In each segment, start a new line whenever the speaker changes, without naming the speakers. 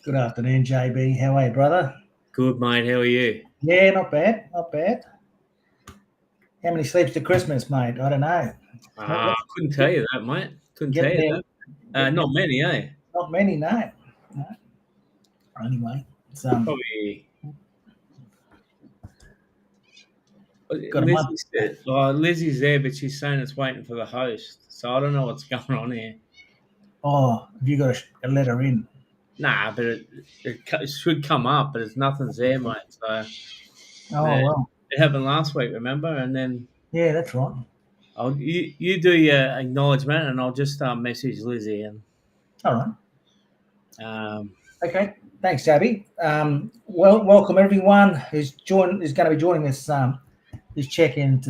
Good afternoon, JB. How are you, brother?
Good, mate. How are you?
Yeah, not bad, not bad. How many sleeps to Christmas, mate? I don't know.
I
What's
couldn't tell
get,
you that, mate. Couldn't tell
getting
you
there?
that.
Getting there?
Not many, eh?
Not many, no. No. Anyway, it's
Probably.
got a month.
Lizzie's there, but she's saying it's waiting for the host. So I don't know what's going on here.
Oh, have you got a letter in?
Nah, but it should come up, but nothing's there, mate. So
Oh
the,
well,
it happened last week, remember? And then
yeah, that's right.
you do your acknowledgement, and I'll just message Lizzie and
All right.
um,
Okay. Thanks, JB. Welcome everyone who's going to be joining this check-in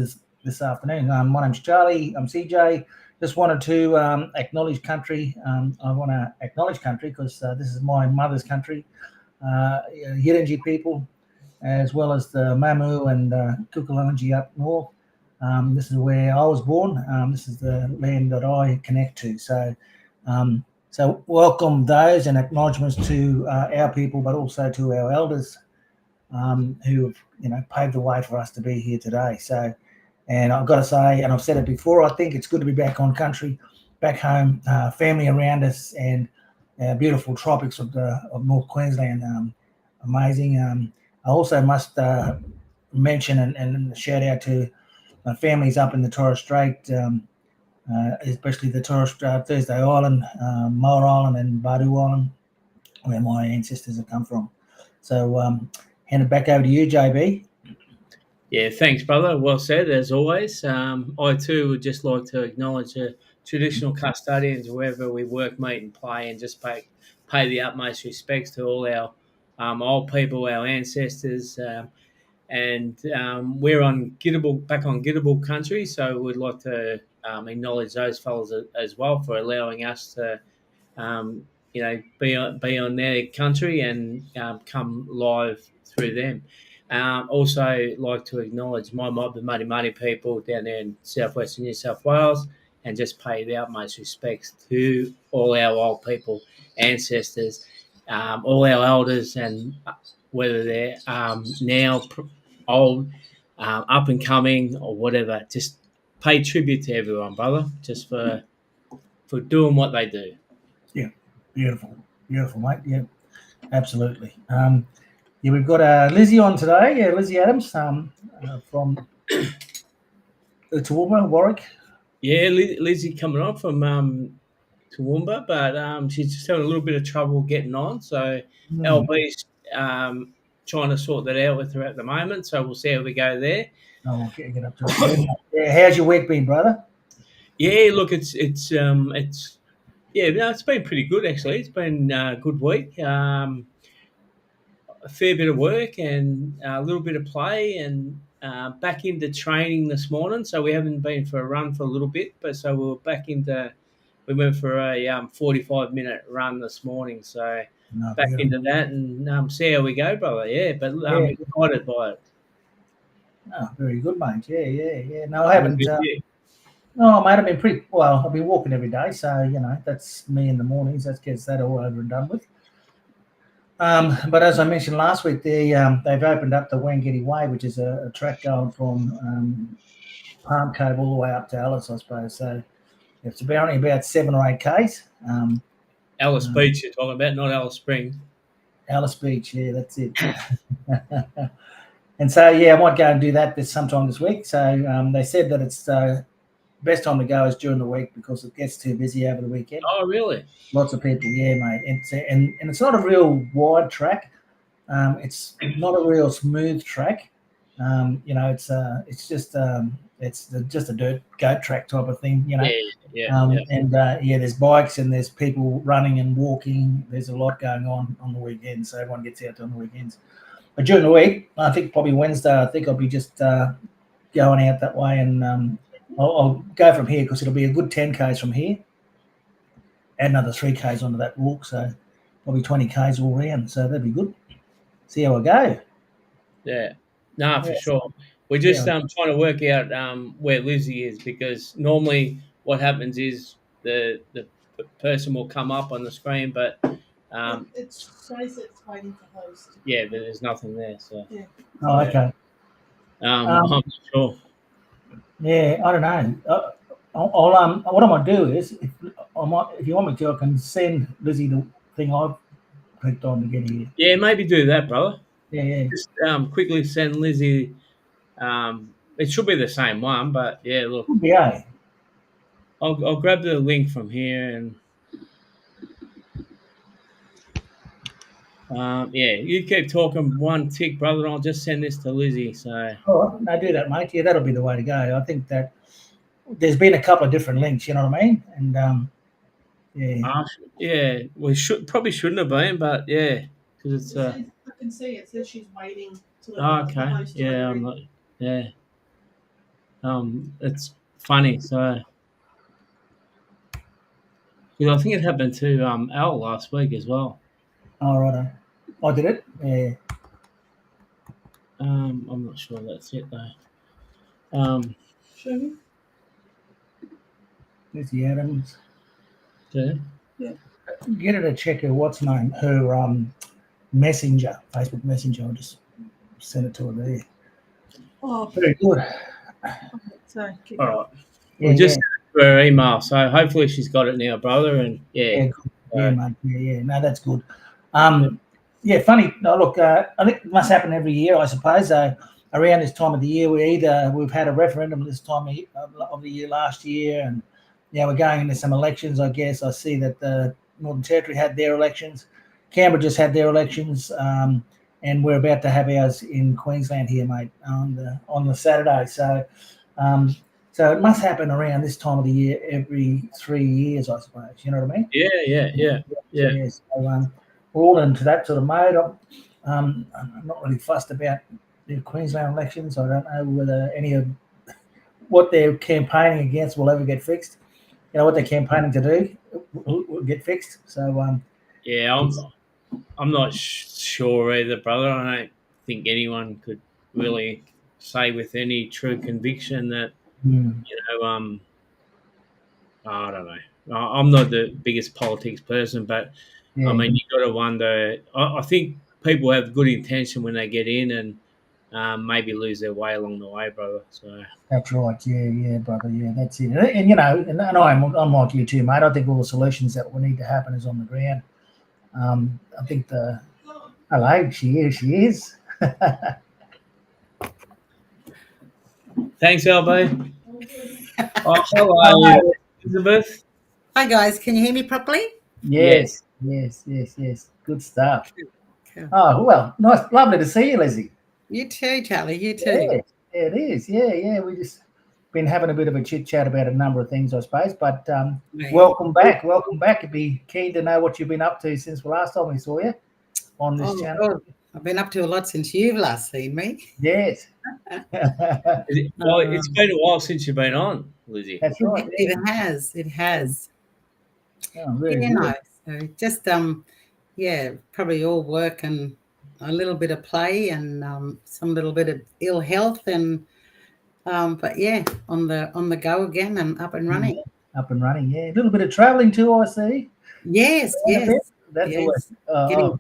this afternoon. My name's Charlie. I'm CJ. Just wanted to acknowledge country. I want to acknowledge country because this is my mother's country, Yirinji people, as well as the Mamu and Kukulunji up north. This is where I was born. This is the land that I connect to. Um, so welcome those and acknowledgements to our people, but also to our elders who have paved the way for us to be here today. So, and I've got to say, and I've said it before, I think it's good to be back on country, back home, family around us, and beautiful tropics of North Queensland. Amazing. I also must mention and shout out to my families up in the Torres Strait. Especially the Torres Strait, Thursday Island, Moa Island, and Badu Island, where my ancestors have come from. So, hand it back over to you, JB.
Yeah, thanks, brother. Well said, as always. I too would just like to acknowledge the traditional custodians wherever we work, meet, and play, and just pay the utmost respects to all our old people, our ancestors, and we're back on Gittable country, so we'd like to acknowledge those fellas as well for allowing us to, be on their country and come live through them. Also, like to acknowledge my mob, the Muddy Muddy people down there in southwestern New South Wales, and just pay the utmost respects to all our old people, ancestors, all our elders, and whether they're now old, up and coming, or whatever. Just pay tribute to everyone, brother, just for doing what they do.
Yeah, beautiful, beautiful, mate. Yeah, absolutely. Yeah, we've got Lizzie on today. Yeah, Lizzie Adams from Toowoomba, Warwick.
Yeah, Lizzie coming on from Toowoomba, but she's just having a little bit of trouble getting on. So
Mm.
LB's trying to sort that out with her at the moment. So we'll see how we go there.
Oh, we'll get up to it. Yeah, how's your week been, brother?
Yeah, look, it's yeah, no, it's been pretty good actually. It's been a good week. A fair bit of work and a little bit of play and back into training this morning. So we haven't been for a run for a little bit, but so we were back into. We went for a 45-minute run this morning. So
No,
back
beautiful.
into that and see how we go, brother. Yeah, but
Yeah.
excited by it.
Oh, very good, mate. Yeah, yeah, yeah. No, I
What about
haven't.
you?
No, mate, I've been pretty well. I've been walking every day, so that's me in the mornings. That gets that all over and done with. But as I mentioned last week, they've opened up the Wangitty Way, which is a track going from Palm Cove all the way up to Alice, I suppose. So it's only about 7 or 8 k's.
Alice Beach you're talking about, not Alice Springs.
Alice Beach, yeah, that's it. And so, yeah, I might go and do that sometime this week. So they said that it's best time to go is during the week because it gets too busy over the weekend.
Oh, really?
Lots of people, yeah, mate. And it's not a real wide track. It's not a real smooth track. It's just just a dirt goat track type of thing.
Yeah.
And there's bikes and there's people running and walking. There's a lot going on the weekends, so everyone gets out on the weekends. But during the week, I think probably Wednesday, I think I'll be just going out that way, and I'll go from here because it'll be a good 10 k's from here. Add another 3 k's onto that walk, so probably 20 k's all round. So that'd be good. See how I go.
Yeah, no, for
Yeah.
sure. We're just trying to work out where Lizzie is because normally what happens is the person will come up on the screen, but
It shows it's waiting for host.
Yeah, but there's nothing there. So
Oh,
yeah.
okay.
I'm not sure.
Yeah, I don't know. What I might do is, if you want me to, I can send Lizzie the thing I've clicked on to get here.
Yeah, maybe do that, brother.
Yeah.
Just quickly send Lizzie. It should be the same one, but yeah, look,
Could be, eh?
I'll grab the link from here and yeah, you keep talking one tick, brother, and I'll just send this to Lizzie. So
Oh, no, do that, mate. Yeah, that'll be the way to go. I think that there's been a couple of different links, you know what I mean? And yeah.
yeah, we probably shouldn't have been, but yeah, because it's
I can see it says she's waiting to
okay.
host.
Yeah, I'm not. Yeah, it's funny. So because I think it happened to Al last week as well.
All right. I did it. Yeah.
I'm not sure that's it though.
Show me.
There's the Adams.
Yeah.
Get her to check her her messenger, Facebook Messenger. I'll just send it to her there.
Oh,
Very good.
sorry.
All right.
Yeah,
We just sent it to her email, so hopefully she's got it now, brother. And
yeah, mate. Yeah. No, that's good. Yeah, funny. No, look, I think it must happen every year, I suppose. Around this time of the year, we've had a referendum this time of the year last year, and we're going into some elections. I guess I see that the Northern Territory had their elections, Canberra just had their elections, and we're about to have ours in Queensland here, mate, on the Saturday. So it must happen around this time of the year every 3 years, I suppose. You know what I mean?
Yeah.
So, we're all into that sort of mode. I'm not really fussed about the Queensland elections. I don't know whether any of what they're campaigning against will ever get fixed. You know what they're campaigning to do will get fixed. So
yeah, I'm not sure either, brother. I don't think anyone could really say with any true conviction that I don't know. I'm not the biggest politics person, but I mean, you got to wonder. I think people have good intention when they get in and maybe lose their way along the way, brother. So
that's right. Yeah, brother. Yeah, that's it. And I'm like you too, mate. I think all the solutions that will need to happen is on the ground. I think hello, she is.
Thanks, LB. Oh, hello, Elizabeth.
Hi guys, can you hear me properly?
Yes. Good stuff. Cool. Oh well, nice, lovely to see you, Lizzie.
You too, Charlie. You too.
Yeah, it is. Yeah. We just been having a bit of a chit chat about a number of things, I suppose. But welcome back. I'd be keen to know what you've been up to since the last time we saw you on this channel.
God. I've been up to a lot since you've last seen me.
Yes.
Well, it's been a while since you've been on, Lizzie.
That's right.
It has.
Oh, very good.
So just probably all work and a little bit of play and some little bit of ill health and but yeah, on the go again and up and running.
Up and running, yeah. A little bit of travelling too, I see.
Yes.
That's always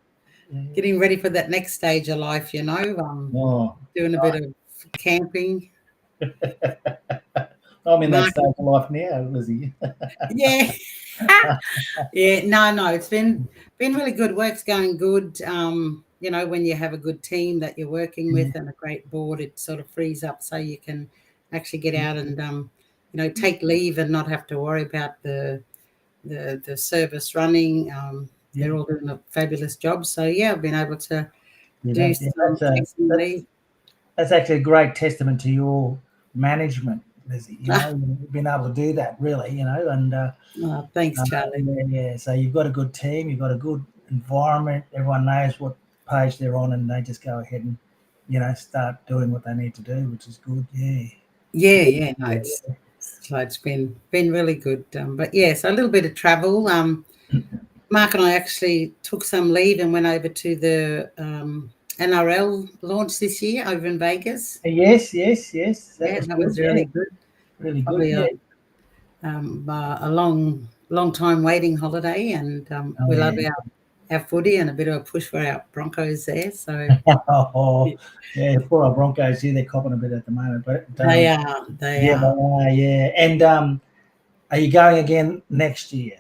getting ready for that next stage of life, doing a bit of camping.
I'm in that stage of life now, Lizzie.
Yeah. No, it's been really good. Work's going good. When you have a good team that you're working with and a great board, it sort of frees up so you can actually get out and take leave and not have to worry about the service running. They're all doing a fabulous job. So I've been able to do some leave.
That's actually a great testament to your management, Lizzie. You've been able to do that, really. And
thanks, Charlie.
Yeah. So you've got a good team. You've got a good environment. Everyone knows what page they're on, and they just go ahead and start doing what they need to do, which is good.
Yeah. No, it's been really good. But so a little bit of travel. Mark and I actually took some leave and went over to the NRL launch this year over in Vegas.
Yes.
That was really good.
Really
Probably
good.
A long time waiting holiday, and we love our footy and a bit of a push for our Broncos there. So
Oh, yeah, poor old Broncos here, they're copping a bit at the moment. But
they are, they
yeah, they
are.
are, yeah. And are you going again next year?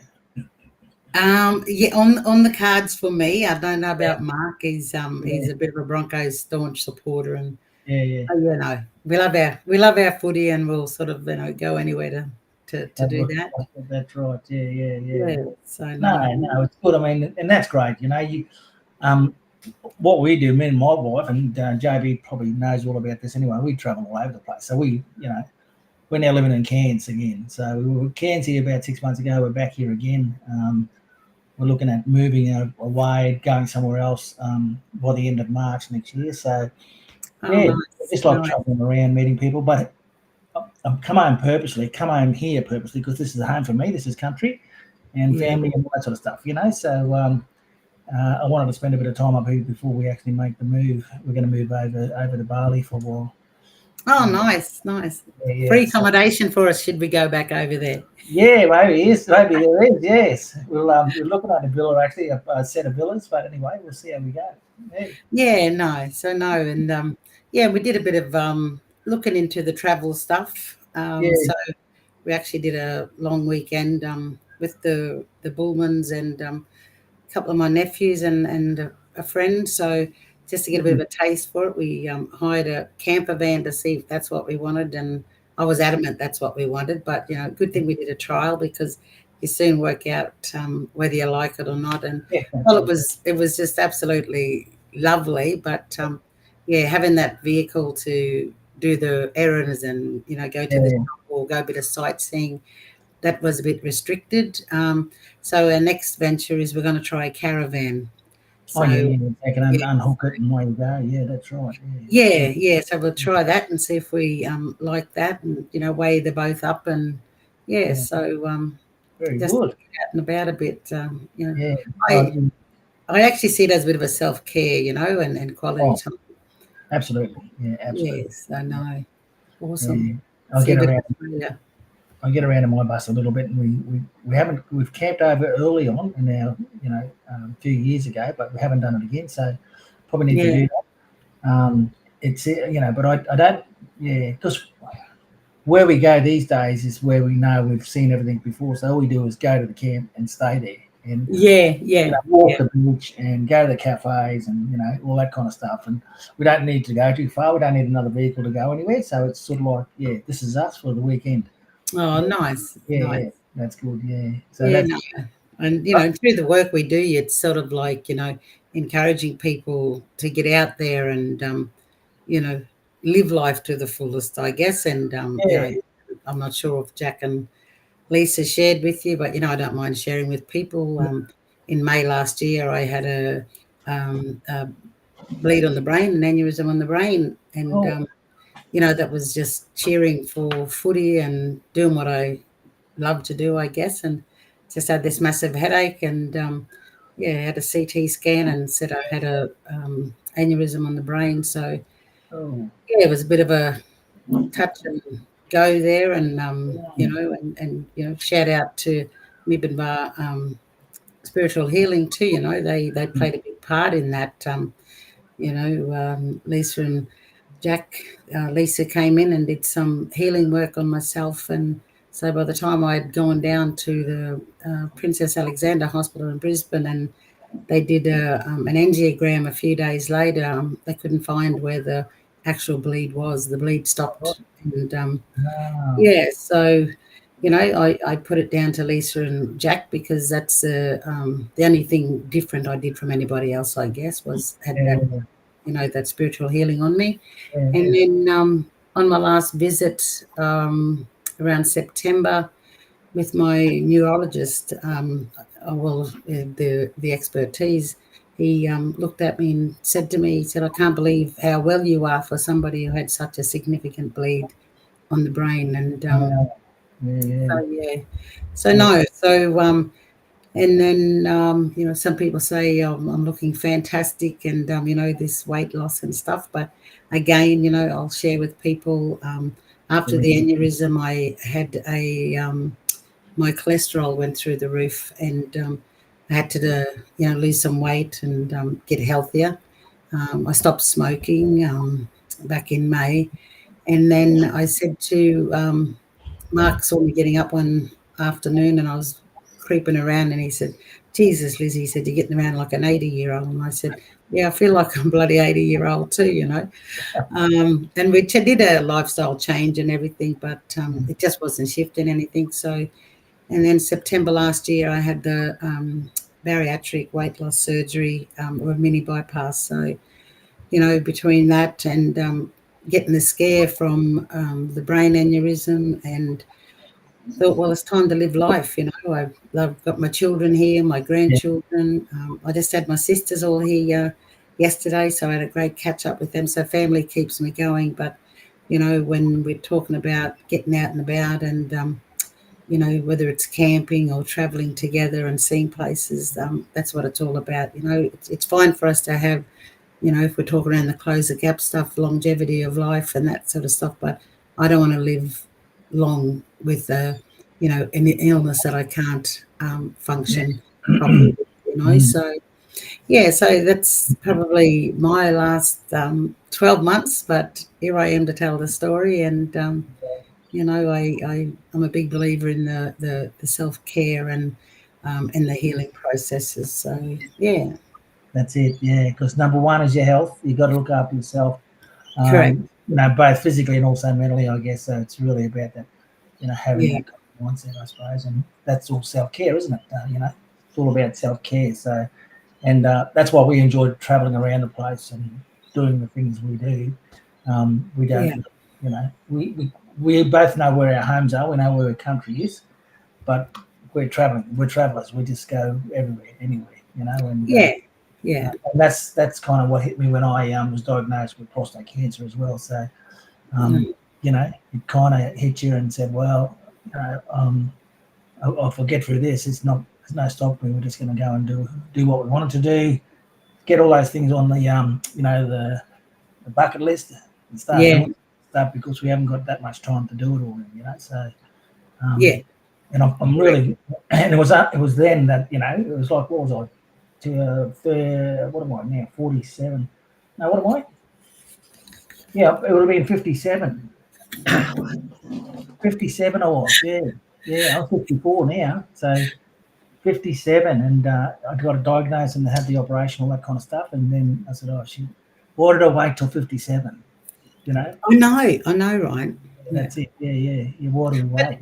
Yeah, on the cards for me. I don't know about Mark. He's a bit of a Broncos staunch supporter, and
Yeah.
we love our footy, and we'll sort of go anywhere to do that.
That's right. Yeah.
Yeah, so
No, it's good. I mean, and that's great. You know, um, what we do, me and my wife, and JB probably knows all about this anyway. We travel all over the place. So we're now living in Cairns again. So we were Cairns here about 6 months ago. We're back here again. We're looking at moving away, going somewhere else by the end of March next year. So yeah,
nice,
just like
nice.
traveling around, meeting people. But I've come home here purposely because this is a home for me. This is country and
Yeah.
family and all that sort of stuff. So I wanted to spend a bit of time up here before we actually make the move. We're going to move over to Bali for a while.
Oh, nice.
Yeah,
Free accommodation for us. Should we go back over there?
Yeah, maybe there is. Yes, we're looking at a villa actually, a set of villas. But anyway, we'll see how we go.
Yeah, no, and we did a bit of looking into the travel stuff. So we actually did a long weekend with the Bullmans and a couple of my nephews and a friend. So just to get a bit of a taste for it, we hired a camper van to see if that's what we wanted, and I was adamant that's what we wanted. But good thing we did a trial because you soon work out whether you like it or not. And well, it was just absolutely lovely. But having that vehicle to do the errands and go to the shop or go a bit of sightseeing, that was a bit restricted. So our next venture is we're going to try a caravan. So,
They can unhook it and away you go. Yeah, that's right.
Yeah. So we'll try that and see if we like that, and weigh the both up, and so
very
just
good.
get out and about a bit.
Yeah,
I actually see it as a bit of a self care, and quality time.
Absolutely. Yeah, absolutely.
Yes, I know. Awesome.
Yeah. I get around in my bus a little bit, and we've camped over early on in our a few years ago, but we haven't done it again. So probably need to do that. It's but I don't because where we go these days is where we know we've seen everything before. So all we do is go to the camp and stay there, and walk the beach and go to the cafes and all that kind of stuff. And we don't need to go too far. We don't need another vehicle to go anywhere. So it's sort of like this is us for the weekend.
Oh, nice.
Yeah, that's good. Yeah. So
and through the work we do, it's sort of like encouraging people to get out there and live life to the fullest, I guess. And I'm not sure if Jack and Lisa shared with you, but I don't mind sharing with people. In May last year, I had a bleed on the brain, an aneurysm on the brain, and that was just cheering for footy and doing what I love to do, I guess, and just had this massive headache, and had a CT scan and said I had a aneurysm on the brain. So it was a bit of a touch and go there, and and shout out to Mibinbar Spiritual Healing too. They played a big part in that. Lisa and Jack, Lisa came in and did some healing work on myself, and so by the time I'd gone down to the Princess Alexandra Hospital in Brisbane, and they did an angiogram a few days later, they couldn't find where the actual bleed was. The bleed stopped, and so I put it down to Lisa and Jack because that's the only thing different I did from anybody else, I guess, was had that that spiritual healing on me. And then on my last visit around September with my neurologist, the expertise, he looked at me and said to me, he said, "I can't believe how well you are for somebody who had such a significant bleed on the brain." And and then some people say I'm looking fantastic, and this weight loss and stuff. But again, I'll share with people. After the aneurysm, I had my cholesterol went through the roof, and I had to, lose some weight and get healthier. I stopped smoking back in May, and then I said to Mark, saw me getting up one afternoon, and I was creeping around, and he said, "Jesus, Liz," he said, "you're getting around like an 80-year-old." And I said, "Yeah, I feel like I'm bloody 80-year-old too." And we did a lifestyle change and everything, but it just wasn't shifting anything. So, and then September last year, I had the bariatric weight loss surgery, or a mini bypass. So, between that and getting the scare from the brain aneurysm, and thought, well, it's time to live life. I've got my children here, my grandchildren. I just had my sisters all here yesterday, so I had a great catch up with them. So family keeps me going. But, when we're talking about getting out and about and, whether it's camping or traveling together and seeing places, that's what it's all about. It's fine for us to have, if we're talking around the close the gap stuff, longevity of life and that sort of stuff. But I don't want to live long with an illness that I can't function properly. So so that's probably my last 12 months. But here I am to tell the story, and I'm a big believer in the self-care and the healing processes. So yeah.
That's it, yeah. Because number one is your health. You've got to look after yourself.
Correct.
Both physically and also mentally, I guess. So it's really about that, having
Yeah.
that kind of mindset, I suppose. And that's all self-care, isn't it? It's all about self-care. So, and that's why we enjoy traveling around the place and doing the things we do. We don't, we both know where our homes are. We know where our country is, but we're traveling. We're travelers. We just go everywhere, anywhere, and
Yeah.
and that's kind of what hit me when I was diagnosed with prostate cancer as well. So, it kind of hit you and said, well, if I get through this, there's no stopping. We're just going to go and do what we wanted to do, get all those things on the bucket list and start doing stuff, because we haven't got that much time to do it all. So and I'm really, and it was then that it was like, what was I? What am I now? 47. No, what am I? Yeah, it would have been 57. 57 I was, yeah. I'm 54 now, so 57, and I got a diagnosis and had the operation, all that kind of stuff, and then I said, oh shit, why did I wait till 57?
I know, right?
That's it. Yeah. Why do we wait?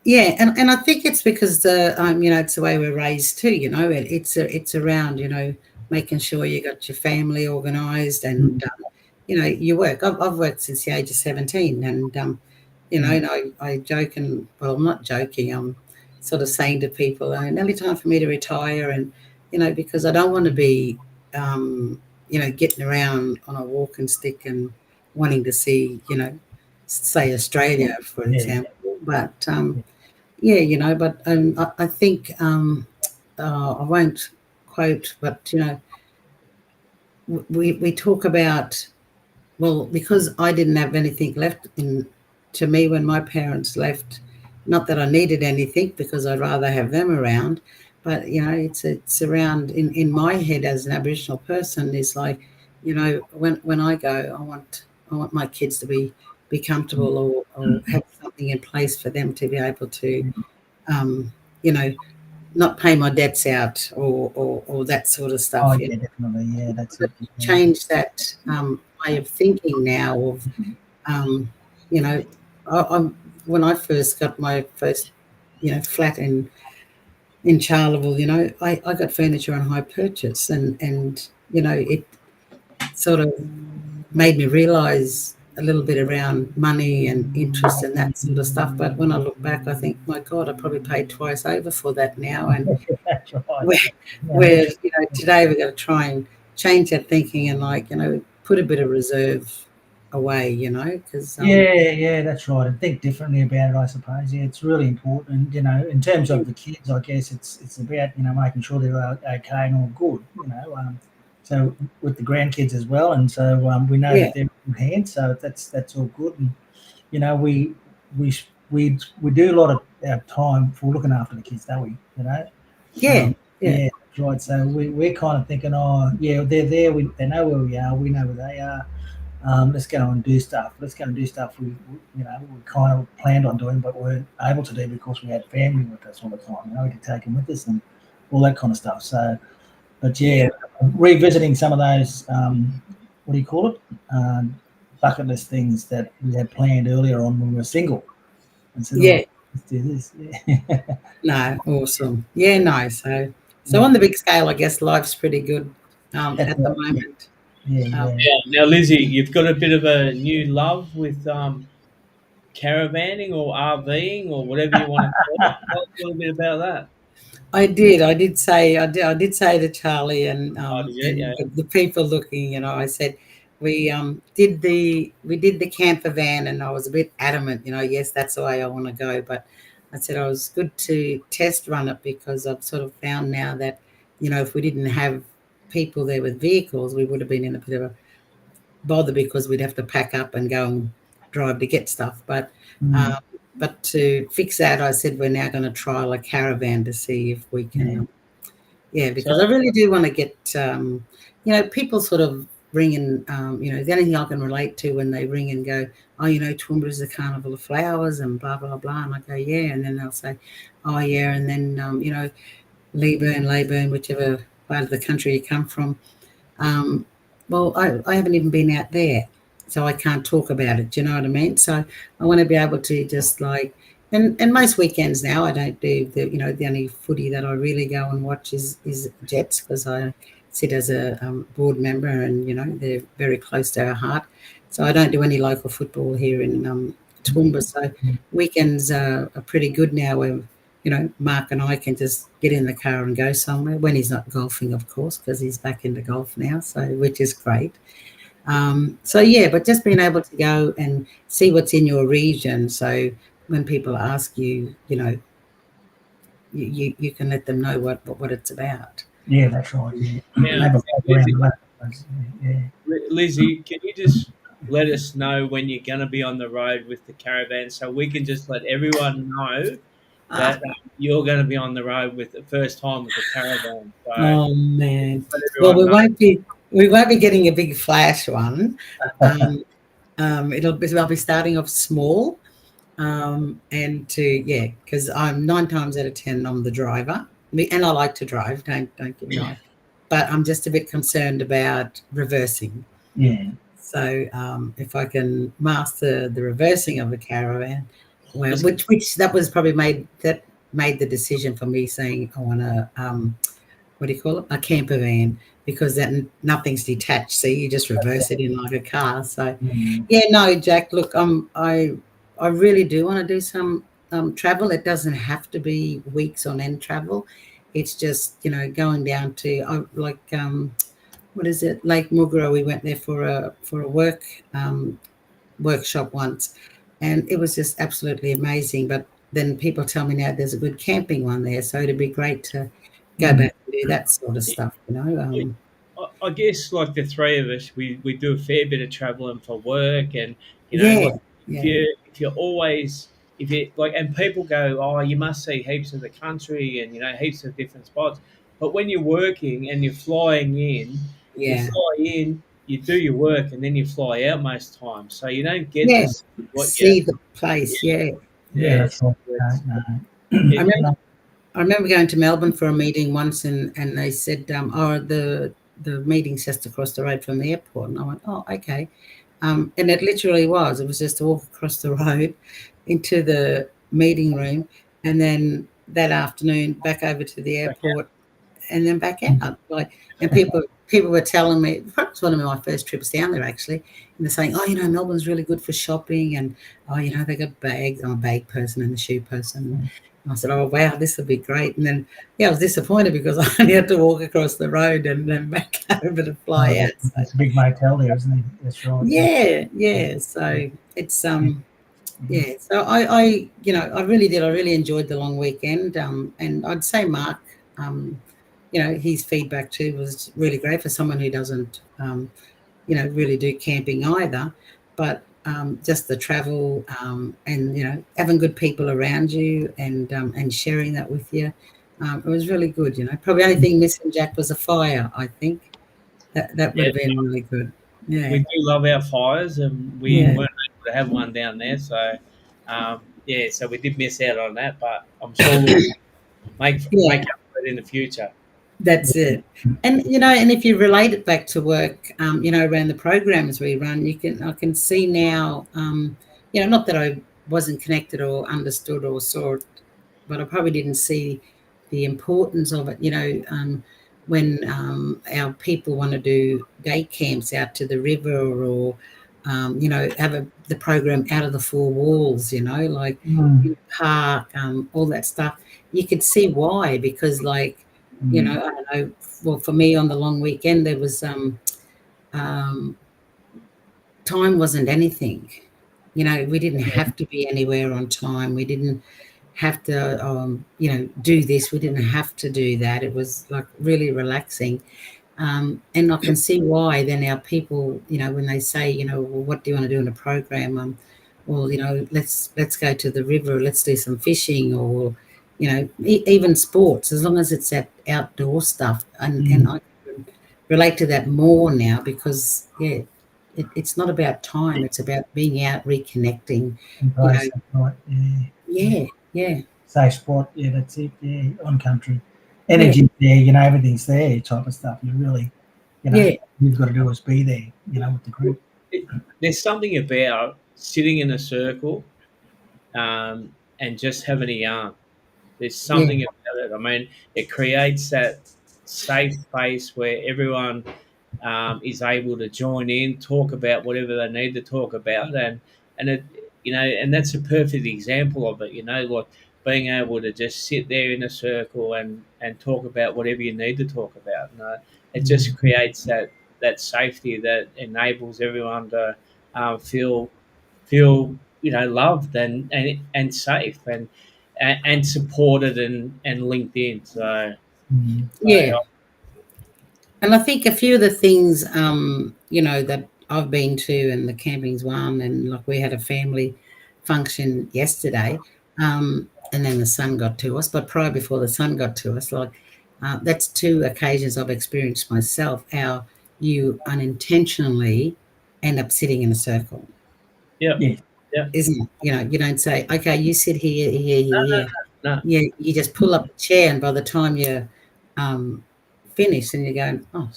Yeah, and I think it's because it's the way we're raised too. It's around making sure you got your family organised and you work. I've worked since the age of 17, and and I joke, and well, I'm not joking. I'm sort of saying to people, nearly time for me to retire, and because I don't want to be getting around on a walking stick and wanting to see say Australia, for example. But but I think I won't quote, but we talk about, well, because I didn't have anything left to me when my parents left. Not that I needed anything, because I'd rather have them around, but it's around in my head as an Aboriginal person, is like, when I go, I want my kids to be comfortable, or have something in place for them to be able to not pay my debts out, or that sort of stuff.
Oh yeah, definitely. Yeah, that's it.
Change that way of thinking now. Of when I first got my first flat in Charleville, I got furniture on hire purchase, and it sort of made me realise a little bit around money and interest and that sort of stuff. But when I look back, I think, my God, I probably paid twice over for that now. And
that's right.
where today we've got to try and change that thinking and put a bit of reserve away, because
yeah, that's right. And think differently about it, I suppose. Yeah, it's really important. In terms of the kids, I guess it's about making sure they're okay and all good. So with the grandkids as well, and so we know that they're in good hands. So that's all good. And we do a lot of our time for looking after the kids, don't we? Yeah, that's right. So we're kind of thinking, oh, yeah, they're there. They know where we are. We know where they are. Let's go and do stuff. Let's go and do stuff we kind of planned on doing, but weren't able to do because we had family with us all the time. We could take them with us and all that kind of stuff. So, but yeah, revisiting some of those, what do you call it? Bucket list things that we had planned earlier on when we were single. And said,
Yeah.
oh, let's do this. Yeah.
No, awesome. Yeah, no. So
Yeah.
on the big scale, I guess life's pretty good
That's
at the
right.
moment.
Yeah,
Um,
yeah.
Yeah. Now, Lizzie, you've got a bit of a new love with caravanning or RVing or whatever you want to call it. Tell us a little bit about that.
I did say to Charlie
Oh, did you?
and
Yeah.
the people looking, I said we did the camper van, and I was a bit adamant, yes, that's the way I want to go. But I said I was good to test run it because I've sort of found now that, if we didn't have people there with vehicles, we would have been in a bit of a bother because we'd have to pack up and go and drive to get stuff. But
Mm.
to fix that, I said we're now going to trial a caravan to see if we can.
So,
Because I really do want to get, people sort of ring and, the only thing I can relate to when they ring and go, oh, Toowoomba is the carnival of flowers and blah, blah, blah. And I go, yeah. And then they'll say, oh, yeah. And then, Leyburn, whichever part of the country you come from. Well, I haven't even been out there, so I can't talk about it. Do you know what I mean? So I want to be able to just and most weekends now I don't do the only footy that I really go and watch is Jets, because I sit as a board member, and they're very close to our heart. So I don't do any local football here in Toowoomba. So weekends are pretty good now, where Mark and I can just get in the car and go somewhere when he's not golfing, of course, because he's back into golf now, so which is great. But just being able to go and see what's in your region. So when people ask you, you can let them know what it's about.
Yeah, that's right. Yeah.
now,
Have a walk around the place. Yeah.
Lizzie, can you just let us know when you're going to be on the road with the caravan so we can just let everyone know that you're going to be on the road with the first time with the caravan? So
Oh man!
let
Well,
everyone know.
we won't be getting a big flash one. I'll be starting off small, because I'm 9 times out of 10 I'm the driver, and I like to drive. Don't get me wrong, but I'm just a bit concerned about reversing.
Yeah.
So if I can master the reversing of a caravan, well, which that was probably made the decision for me, saying I want to what do you call it, a camper van, because then nothing's detached, so you just reverse it in like a car. So no, Jack, look, I really do want to do some travel. It doesn't have to be weeks on end travel. It's just going down to what is it, Lake Mugara. We went there for a workshop once, and it was just absolutely amazing. But then people tell me now there's a good camping one there, so it'd be great to go back and do that sort of stuff.
I guess like the three of us, we do a fair bit of traveling for work, and
Yeah,
like if you're always if you like, and people go, oh, you must see heaps of the country and heaps of different spots, but when you're working and you're flying in, you
yeah,
fly in, you do your work, and then you fly out most times, so you don't get
yeah.
to see what you
See the place. Yeah,
Yeah,
yeah.
that's right. No.
I remember. I remember going to Melbourne for a meeting once, and they said, "Oh, the meeting's just across the road from the airport." And I went, "Oh, okay." And it literally was. It was just to walk across the road into the meeting room, and then that afternoon back over to the airport, and then back out. And people were telling me, it was one of my first trips down there actually, and they're saying, "Oh, Melbourne's really good for shopping, and they got bags." I'm a bag person and a shoe person. And I said, "Oh wow, this would be great." And then I was disappointed because I only had to walk across the road and then back over to fly out. So,
It's a big motel there, isn't it? That's right.
yeah. So it's So I really did. I really enjoyed the long weekend. And I'd say Mark, his feedback too was really great for someone who doesn't, really do camping either. But just the travel, and having good people around you, and sharing that with you. It was really good. Probably the only thing missing, Jack, was a fire. I think that would
Yeah,
have been really good. Yeah,
we do love our fires, and we
yeah,
weren't able to have one down there. So, yeah, so we did miss out on that, but I'm sure we'll make
yeah.
up for it in the future.
That's it. And if you relate it back to work, around the programs we run, I can see now, not that I wasn't connected or understood or saw it, but I probably didn't see the importance of it. When our people want to do day camps out to the river, or have the program out of the four walls, like in the park, all that stuff. You could see why, because I don't know. Well, for me on the long weekend, there was um, time wasn't anything. We didn't have to be anywhere on time. We didn't have to, do this. We didn't have to do that. It was like really relaxing. And I can see why then our people, when they say, well, what do you want to do in a program? Well, let's go to the river, let's do some fishing, or, even sports, as long as it's that outdoor stuff. And I can relate to that more now because, yeah, it's not about time. It's about being out, reconnecting, you know.
Embrace it, right?
Yeah, yeah,
Safe spot. Yeah, that's it. Yeah, on country.
yeah,
Energy there, everything's there, type of stuff. You really,
yeah,
you've got to do is be there, with the group.
It, there's something about sitting in a circle, and just having a yarn. There's
yeah,
something about it. I mean, it creates that safe space where everyone is able to join in, talk about whatever they need to talk about, and it, and that's a perfect example of it. Like being able to just sit there in a circle and talk about whatever you need to talk about. It just creates that safety that enables everyone to feel loved and safe and supported and linked in.
yeah. And I think a few of the things, that I've been to, and the camping's one, and like we had a family function yesterday, and then the sun got to us. But prior before the sun got to us, that's two occasions I've experienced myself how you unintentionally end up sitting in a circle,
Yeah,
Yeah,
yeah.
isn't it? You don't say, okay, you sit here, here, here, here.
No,
You just pull up a chair, and by the time you're finished, and you're going, oh,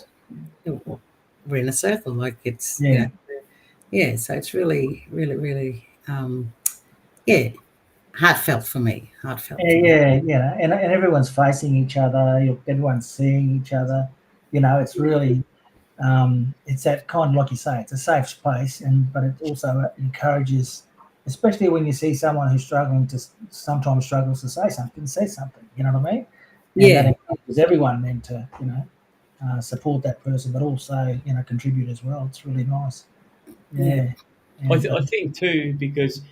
we're in a circle, like it's
yeah,
yeah. So it's really, really, really, yeah, heartfelt for me. Heartfelt
yeah,
for me.
and everyone's facing each other. Everyone's seeing each other. It's really, it's that kind of, like you say, it's a safe space, but it also encourages, especially when you see someone who's sometimes struggles to say something. You know what I mean? And that
Yeah,
encourages everyone then to, support that person, but also, contribute as well. It's really nice.
yeah,
Yeah. And
I think too, because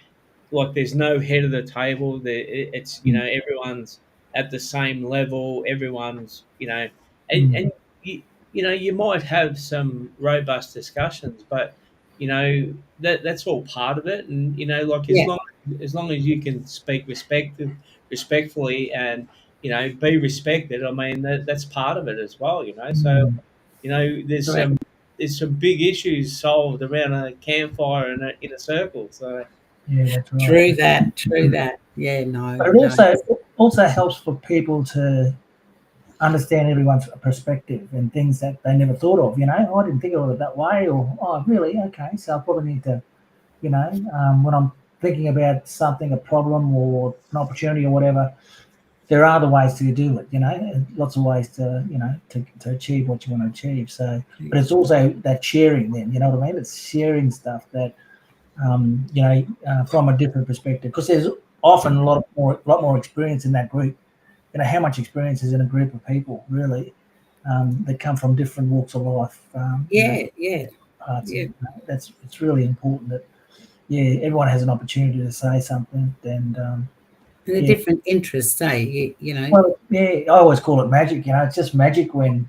like there's no head of the table. It's everyone's at the same level. Everyone's and you might have some robust discussions, but that's all part of it. And like
yeah,
as long as you can speak respectfully and be respected. I mean that's part of it as well. So
mm,
correct.
there's some big issues solved around a campfire in a circle. So
yeah, that's right.
True that. True that. Yeah. No.
But it
No.
also helps for people to understand everyone's perspective and things that they never thought of. Oh, I didn't think of it that way, or oh, really? Okay, so I probably need to, when I'm thinking about something, a problem or an opportunity or whatever, there are other ways to do it. Lots of ways to to achieve what you want to achieve. So, but it's also that sharing. Then you know what I mean? It's sharing stuff that from a different perspective, because there's often a lot more experience in that group. How much experience is in a group of people really that come from different walks of life.
Yeah. Yeah.
Parts of
Yeah.
it's really important that everyone has an opportunity to say something. And
And the
yeah,
different interests, eh? You know.
well, I always call it magic. It's just magic when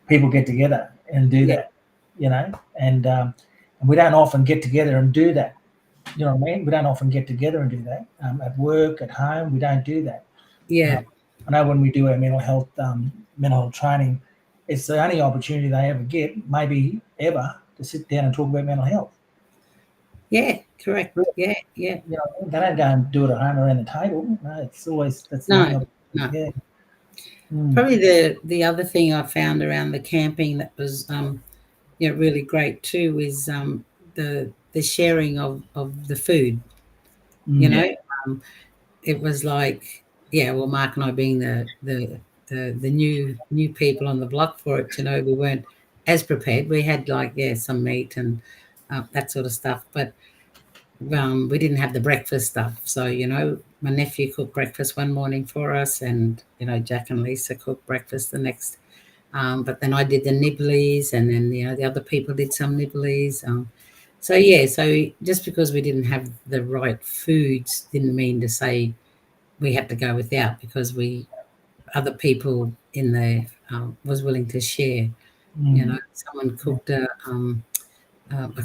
people get together and do
Yeah.
that. And we don't often get together and do that. You know what I mean? We don't often get together and do that at work, at home. We don't do that.
Yeah.
I know when we do our mental health training, it's the only opportunity they ever get, maybe ever, to sit down and talk about mental health.
Yeah, correct.
Really?
Yeah.
You know, they don't go and do it at home around the table. No, it's always that's the only
No,
opportunity.
no.
Yeah. Mm.
Probably the other thing I found around the camping that was really great too is the sharing of the food. You
Mm.
know, um, it was like, yeah, well, Mark and I being the new people on the block for it, we weren't as prepared. We had like, yeah, some meat and that sort of stuff, but we didn't have the breakfast stuff. So, my nephew cooked breakfast one morning for us, and, Jack and Lisa cooked breakfast the next. But then I did the nibblies, and then, the other people did some nibblies. So, yeah, so just because we didn't have the right foods didn't mean to say we had to go without, because other people in there was willing to share.
Mm.
Someone cooked a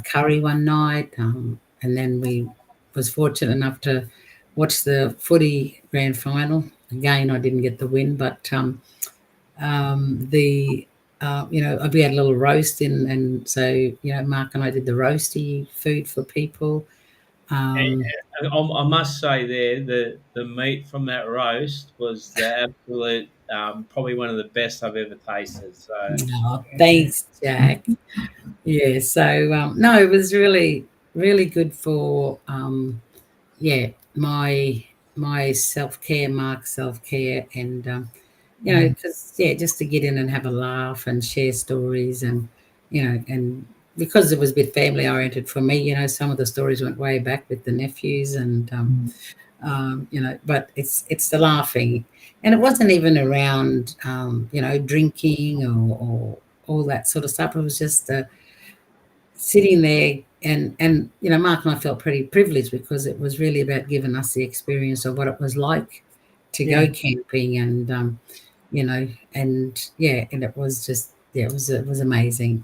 curry one night, and then we was fortunate enough to watch the footy grand final. Again, I didn't get the win, but the we had a little roast in, and so Mark and I did the roasty food for people.
I must say there, the meat from that roast was the absolute, probably one of the best I've ever tasted. So
Oh, thanks, Jack. Yeah, so no, it was really, really good for my self care, Mark's self care, and because just to get in and have a laugh and share stories, and and because it was a bit family oriented for me, some of the stories went way back with the nephews, and but it's the laughing, and it wasn't even around drinking or all that sort of stuff. It was just sitting there, and Mark and I felt pretty privileged, because it was really about giving us the experience of what it was like to go camping, and and it was just, it was amazing.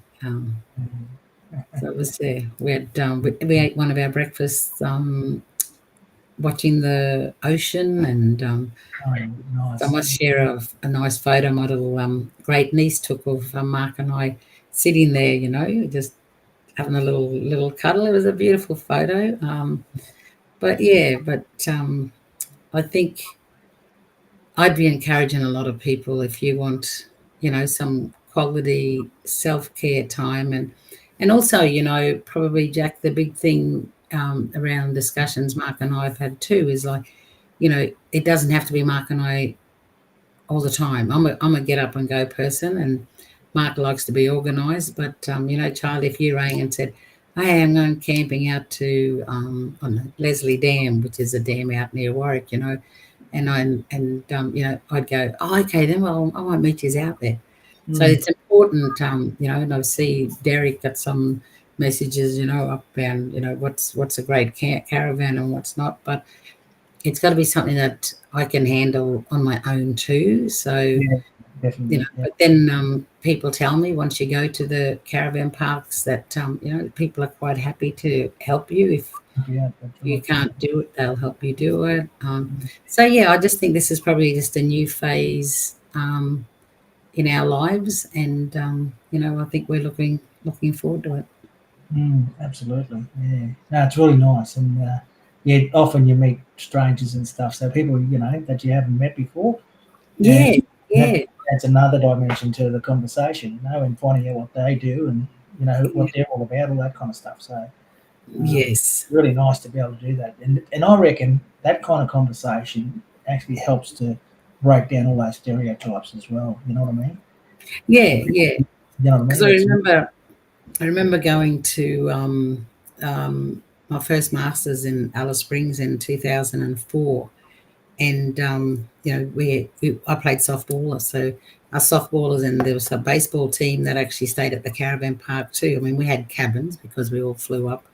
So it was we had we ate one of our breakfasts watching the ocean, and
Oh, nice.
I must share a nice photo my little great niece took of Mark and I sitting there, just having a little cuddle. It was a beautiful photo. But I think I'd be encouraging a lot of people, if you want, some quality self-care time, and also, probably, Jack, the big thing around discussions Mark and I have had too is like, it doesn't have to be Mark and I all the time. I'm a get up and go person, and Mark likes to be organised. But Charlie, if you rang and said, "Hey, I'm going camping out to I don't know, Leslie Dam, which is a dam out near Warwick," and I'd go, "Oh, okay, then. Well, I might meet you out there." So it's important, and I see Derek got some messages, up around, what's a great caravan and what's not, but it's got to be something that I can handle on my own too. So,
Yeah, definitely.
but then people tell me once you go to the caravan parks that, people are quite happy to help you. If you can't do it, they'll help you do it. So, yeah, I just think this is probably just a new phase in our lives. And, I think we're looking forward to it.
Absolutely. Yeah. No, it's really nice. And often you meet strangers and stuff. So people, that you haven't met before.
Yeah, yeah.
That's another dimension to the conversation, and finding out what they do and, what they're all about, all that kind of stuff. So,
Yes.
really nice to be able to do that. And I reckon that kind of conversation actually helps to break down all those stereotypes as well. You know what I mean?
Yeah, yeah.
You know what
Because
I mean?
I remember going to my first masters in Alice Springs in 2004, and I played softball, so our softballers, and there was a baseball team that actually stayed at the caravan park too. I mean, we had cabins because we all flew up,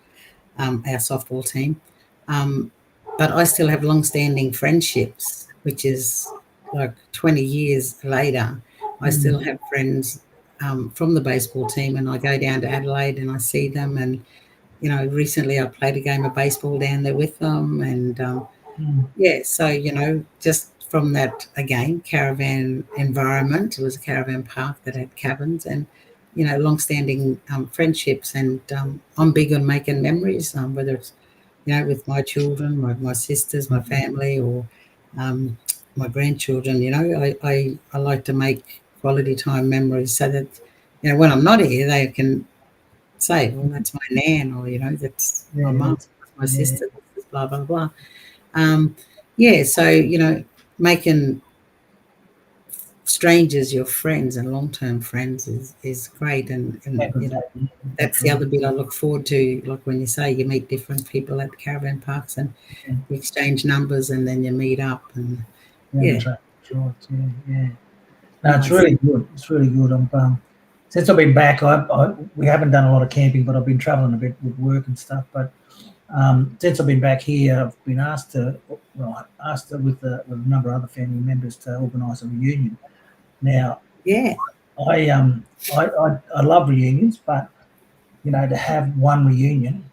our softball team, but I still have long-standing friendships, which is like 20 years later. I still have friends from the baseball team, and I go down to Adelaide and I see them, and recently I played a game of baseball down there with them, and so just from that again caravan environment. It was a caravan park that had cabins and long-standing friendships. And I'm big on making memories, whether it's with my children, my sisters, my family, or um, my grandchildren. I like to make quality time memories so that when I'm not here, they can say, "Well, that's my nan," or "That's my
Yeah,
mum,
that's,
my
yeah,
sister, blah blah blah." Yeah, so making strangers your friends and long-term friends is great, and that's the
absolutely.
other bit I look forward to. Like when you say you meet different people at caravan parks and
Yeah,
you exchange numbers and then you meet up, and
yeah,
yeah,
that's right. Sure. Yeah, yeah. No, it's
nice.
really good. It's really good. Since I've been back, we haven't done a lot of camping, but I've been traveling a bit with work and stuff. But since I've been back here, I've been asked to, with a number of other family members to organise a reunion. Now,
Yeah,
I love reunions, but to have one reunion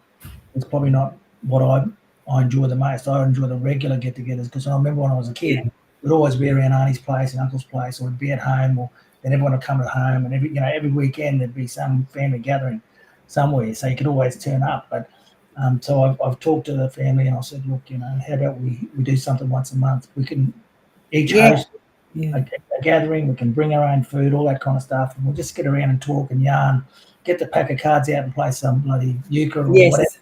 is probably not what I enjoy the most. I enjoy the regular get-togethers because I remember when I was a
yeah,
kid, we'd always be around Auntie's place and Uncle's place, or we'd be at home, or then everyone would come at home, and every weekend there'd be some family gathering somewhere, so you could always turn up. But so I've talked to the family and I said, look, how about we do something once a month? We can each
yeah,
host
yeah,
a gathering. We can bring our own food, all that kind of stuff, and we'll just get around and talk and yarn. Get the pack of cards out and play some bloody euchre or whatever.
yes,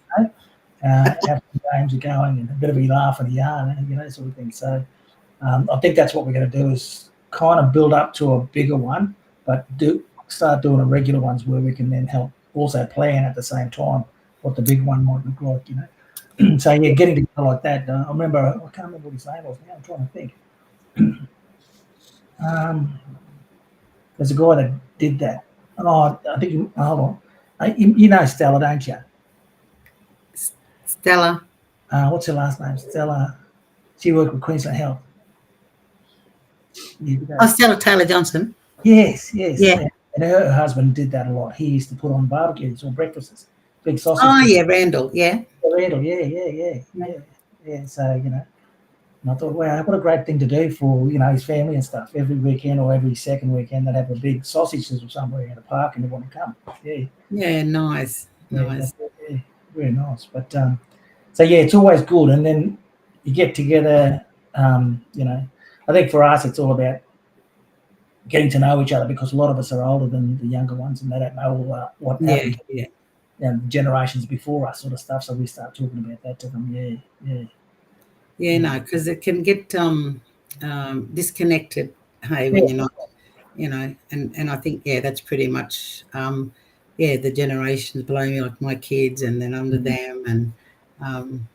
Have some games are going and a bit of a laugh and a yarn, and sort of thing. So I think that's what we're going to do is kind of build up to a bigger one, but start doing the regular ones where we can then help also plan at the same time what the big one might look like. So yeah, getting together like that. I remember I can't remember what his name was now. I'm trying to think. Um, there's a guy that did that. Oh, I think hold on. You know Stella, don't you?
Stella.
What's her last name? Stella. She worked with Queensland Health years ago.
Oh, Stella Taylor Johnson.
Yes, yes.
Yeah.
Yeah. And her husband did that a lot. He used to put on barbecues or breakfasts, big sausage.
Oh, yeah, Randall. Yeah.
Randall, yeah. So and I thought, wow, what a great thing to do for his family and stuff. Every weekend or every second weekend, they'd have a big sausage sizzle somewhere in the park, and they want to come. Yeah,
Yeah, nice,
yeah,
nice.
yeah, very nice. But so yeah, it's always good, and then you get together. I think for us, it's all about getting to know each other because a lot of us are older than the younger ones, and they don't know what
Yeah,
happened,
yeah.
generations before us, sort of stuff. So we start talking about that to them. Yeah,
Yeah, no, because it can get disconnected, hey,
yeah,
when you're not, and I think, yeah, that's pretty much, yeah, the generations below me, like my kids, and then under
Mhm.
them, and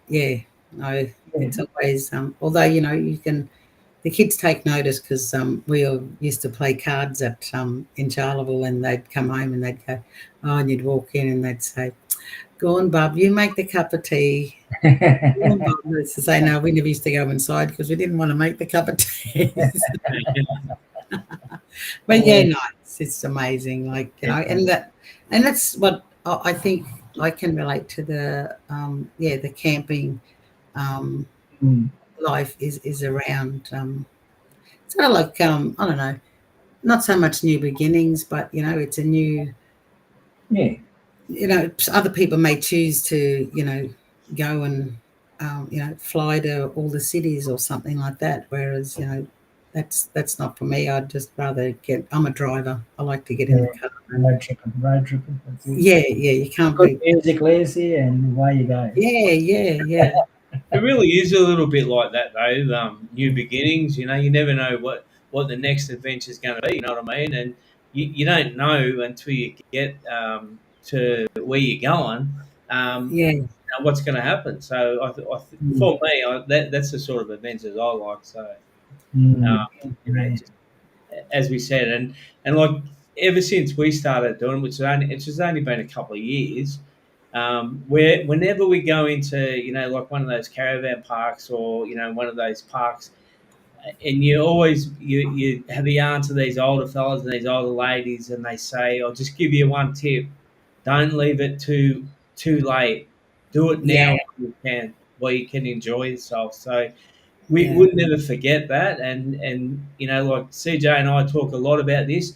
yeah, no,
Yeah.
it's always, although, the kids take notice because we all used to play cards at in Charleville, and they'd come home and they'd go, oh, and you'd walk in and they'd say, go on, Bub, you make the cup of tea. Used to say no, we never used to go inside because we didn't want to make the cup of tea. But yeah, no, it's amazing. Like and that's what I think I can relate to the the camping um,
Mm.
life is around sort of like I don't know, not so much new beginnings, but it's a new
Yeah,
other people may choose to go and fly to all the cities or something like that, whereas that's not for me. I'd just rather I'm a driver. I like to get in
yeah.
the car and
Road tripping. That's it.
yeah, you can't
Good
beat.
music, Leslie, and away you go.
Yeah.
It really is a little bit like that, though. New beginnings. You never know what the next adventure is going to be. You know what I mean? And you don't know until you get to where you're going.
Yeah,
What's going to happen? So
Mm.
for me, that's the sort of adventures I like. So
Mm. Yeah.
just as we said, and like ever since we started doing, which has only been a couple of years, where whenever we go into like one of those caravan parks or one of those parks, and you have the answer to these older fellas and these older ladies, and they say, "I'll just give you one tip: don't leave it too late. Do it
yeah,
now while you can enjoy yourself." So we
Yeah.
would never forget that. And you know, like CJ and I talk a lot about this.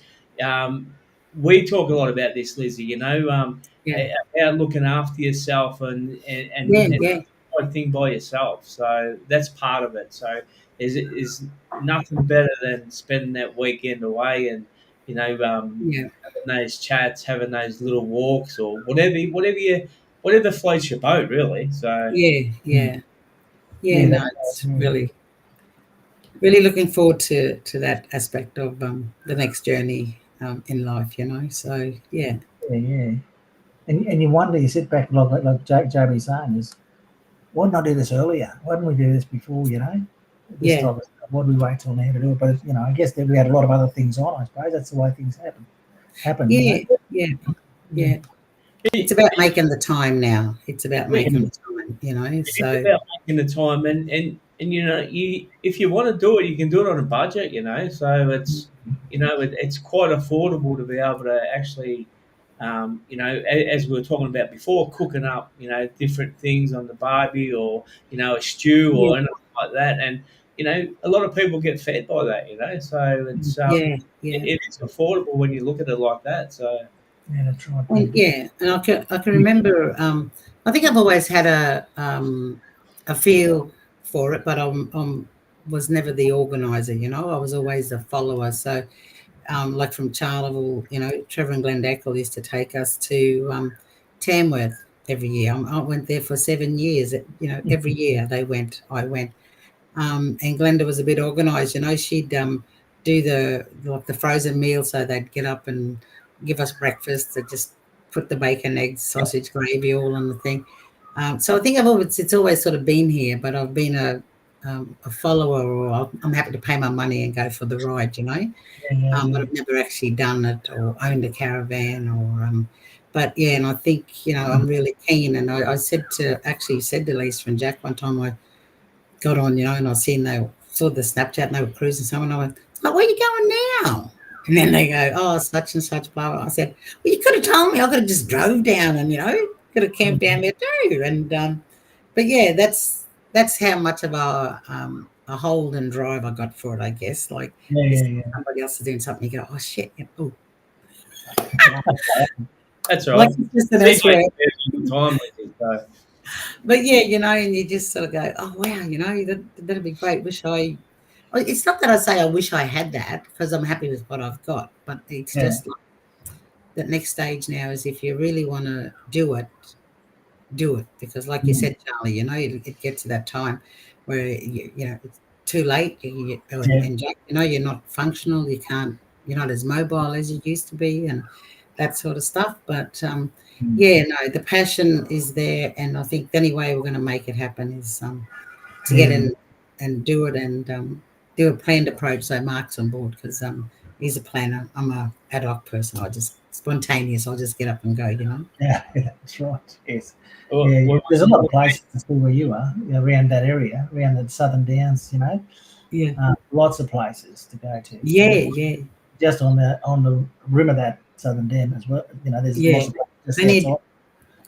We talk a lot about this, Lizzie. You know,
Yeah.
about looking after yourself
Yeah.
and
Yeah.
one thing by yourself. So that's part of it. So is nothing better than spending that weekend away and you know
Yeah.
having those chats, having those little walks or whatever floats your boat, really. So
Yeah.
Mm.
Yeah. Yeah.
Yeah,
No,
that's
it's
right.
really looking forward to that aspect of the next journey in life. You know. So yeah.
Yeah. And you wonder, you sit back like JB's saying, is why didn't I do this earlier? Why didn't we do this before? You know, this
Yeah.
type of stuff. Why did we wait till now to do it? But you know, I guess that we had a lot of other things on. I suppose that's the way things happen. You
Yeah.
know.
Yeah.
Yeah.
Yeah. It's about making the time now. It's about
it
making the time. You know.
is
So
about making the time and you know you if you want to do it, you can do it on a budget. You know, so it's you know it's quite affordable to be able to actually. You know, as we were talking about before, cooking up, you know, different things on the barbie or, you know, a stew
yeah.
or anything like that. And, you know, a lot of people get fed by that, you know, so it's,
Yeah. Yeah.
it is affordable when you look at it like that. So,
Yeah, that's right.
And yeah, and I can remember. I think I've always had a feel for it, but was never the organizer. You know, I was always a follower. So, like from Charleville, you know, Trevor and Glendackle used to take us to Tamworth every year. I went there for 7 years. You know, every year they went, I went. And Glenda was a bit organised. You know, she'd do the frozen meal, so they'd get up and give us breakfast. They'd just put the bacon, eggs, sausage, gravy all on the thing. So I think it's always sort of been here, but I've been a follower, or I'm happy to pay my money and go for the ride. You know, but I've never actually done it or owned a caravan or. But yeah, and I think I'm really keen. And I said to Lisa and Jack one time I got on, and I saw the Snapchat and they were cruising somewhere. And I went, "Oh, where are you going now?" And then they go, "Oh, such and such, blah, blah." I said, "Well, you could have told me. I could have just drove down and, could have camped down there too." And, but yeah, that's how much of a hold and drive I got for it, I guess. Like, somebody else is doing something, you go, "Oh, shit." Yeah, oh.
that's
Like,
right.
it's just the best way.
Time with it, so.
But yeah, and you just sort of go, "Oh, wow, that'd be great. It's not that I say I wish I had that, because I'm happy with what I've got, but it's just like that next stage now is, if you really want to do it, because like you said, Charlie, it gets to that time where it's too late. And Jack, you're not functional. You're not as mobile as you used to be, and that sort of stuff. But yeah, no, the passion is there, and I think the only way we're going to make it happen is to get in and do it, and do a planned approach. So Mark's on board, because he's a planner. I'm a ad hoc person. I just spontaneous. I'll just get up and go.
Yeah, that's right. Yes.
Well,
There's a lot of places to see where you are, around that area, around the Southern Downs.
Yeah.
Lots of places to go to.
Yeah.
Just on the rim of that Southern Dam as well. There's lots of places just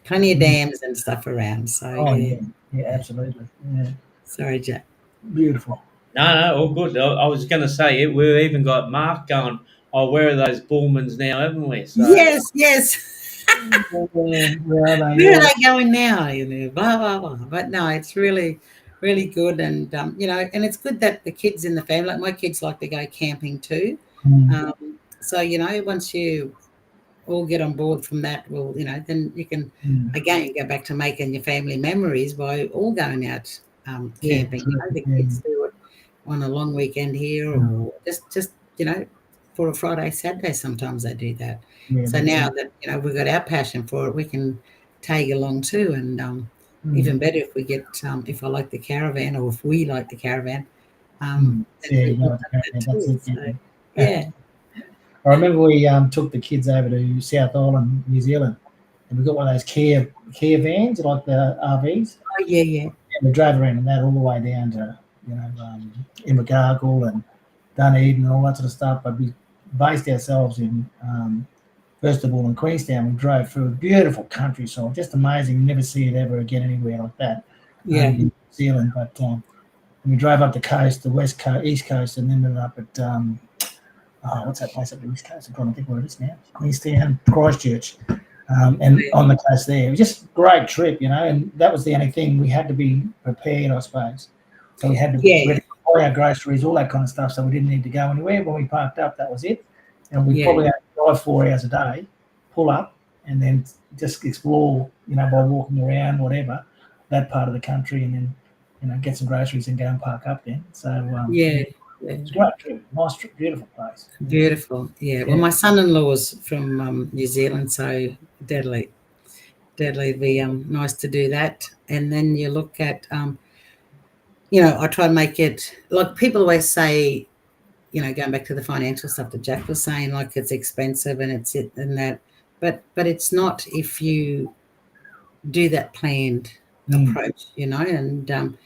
plenty of dams and stuff around. So
yeah, absolutely. Yeah,
sorry, Jack.
beautiful.
No, all good. I was going to say it. We've even got Mark going, "Oh, where are those Bullmans now, haven't we?" So,
Yes.
Where are they?
Where are they going now? Blah blah blah. But no, it's really, really good, and and it's good that the kids in the family, like my kids, like to go camping too. So once you all get on board from that, well, then you can again go back to making your family memories by all going out camping. The kids do it on a long weekend here, or just for a Friday, Saturday. Sometimes they do that. So now that we've got our passion for it, we can tag along too, and even better if we get if I like the caravan, or if we like the caravan. Yeah.
I remember we took the kids over to South Island, New Zealand, and we got one of those Kia vans, like the RVs.
Oh yeah.
And we drove around in that all the way down to Invercargill and Dunedin and all that sort of stuff. But we based ourselves in first of all in Queenstown. We drove through a beautiful countryside, just amazing. You never see it ever again anywhere like that.
Yeah.
In New Zealand, but And we drove up the coast, the west coast, east coast, and ended up at what's that place up the east coast? I'm trying to think where it is now. Queenstown, Christchurch, and on the coast there. It was just a great trip, and that was the only thing. We had to be prepared, I suppose. So we had to buy our groceries, all that kind of stuff. So we didn't need to go anywhere. When we parked up, that was it. And we probably had to drive 4 hours a day, pull up, and then just explore, by walking around, whatever, that part of the country, and then, get some groceries and go and park up then. So it's a great trip, nice trip, beautiful place.
Beautiful, yeah. Well, my son-in-law's from New Zealand, so deadly be nice to do that. And then you look at, I try to make it like people always say, going back to the financial stuff that Jack was saying, like it's expensive and it's it and that, but it's not if you do that planned approach, and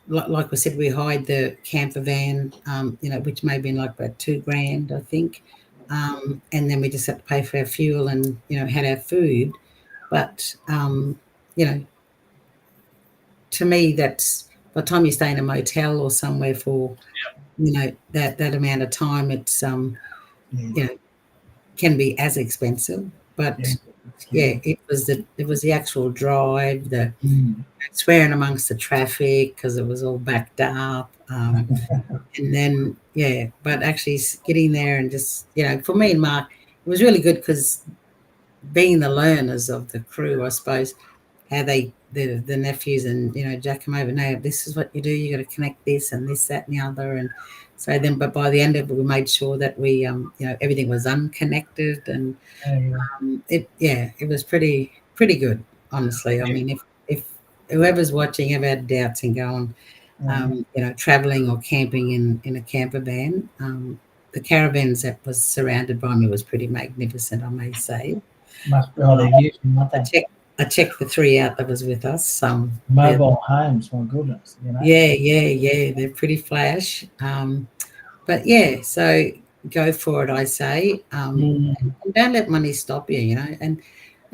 like we said, we hired the camper van, which may have been like about $2,000, I think. And then we just had to pay for our fuel and, had our food. But, to me, that's by the time you stay in a motel or somewhere for, that amount of time, it's, can be as expensive. But it was the actual drive, the swearing amongst the traffic because it was all backed up, and then but actually getting there and just for me and Mark, it was really good because being the learners of the crew, I suppose, how the nephews and Jack come over. No, this is what you do. You got to connect this and this, that, and the other, and so then. But by the end of it, we made sure that we everything was unconnected, and it was pretty good, honestly. I mean, if whoever's watching ever had doubts in going, traveling or camping in a camper van, the caravans that was surrounded by me was pretty magnificent, I may say.
Must be they're using, aren't they?
I checked the 3 out that was with us.
Mobile homes, my goodness.
Yeah, they're pretty flash. But so go for it, I say. And don't let money stop you, And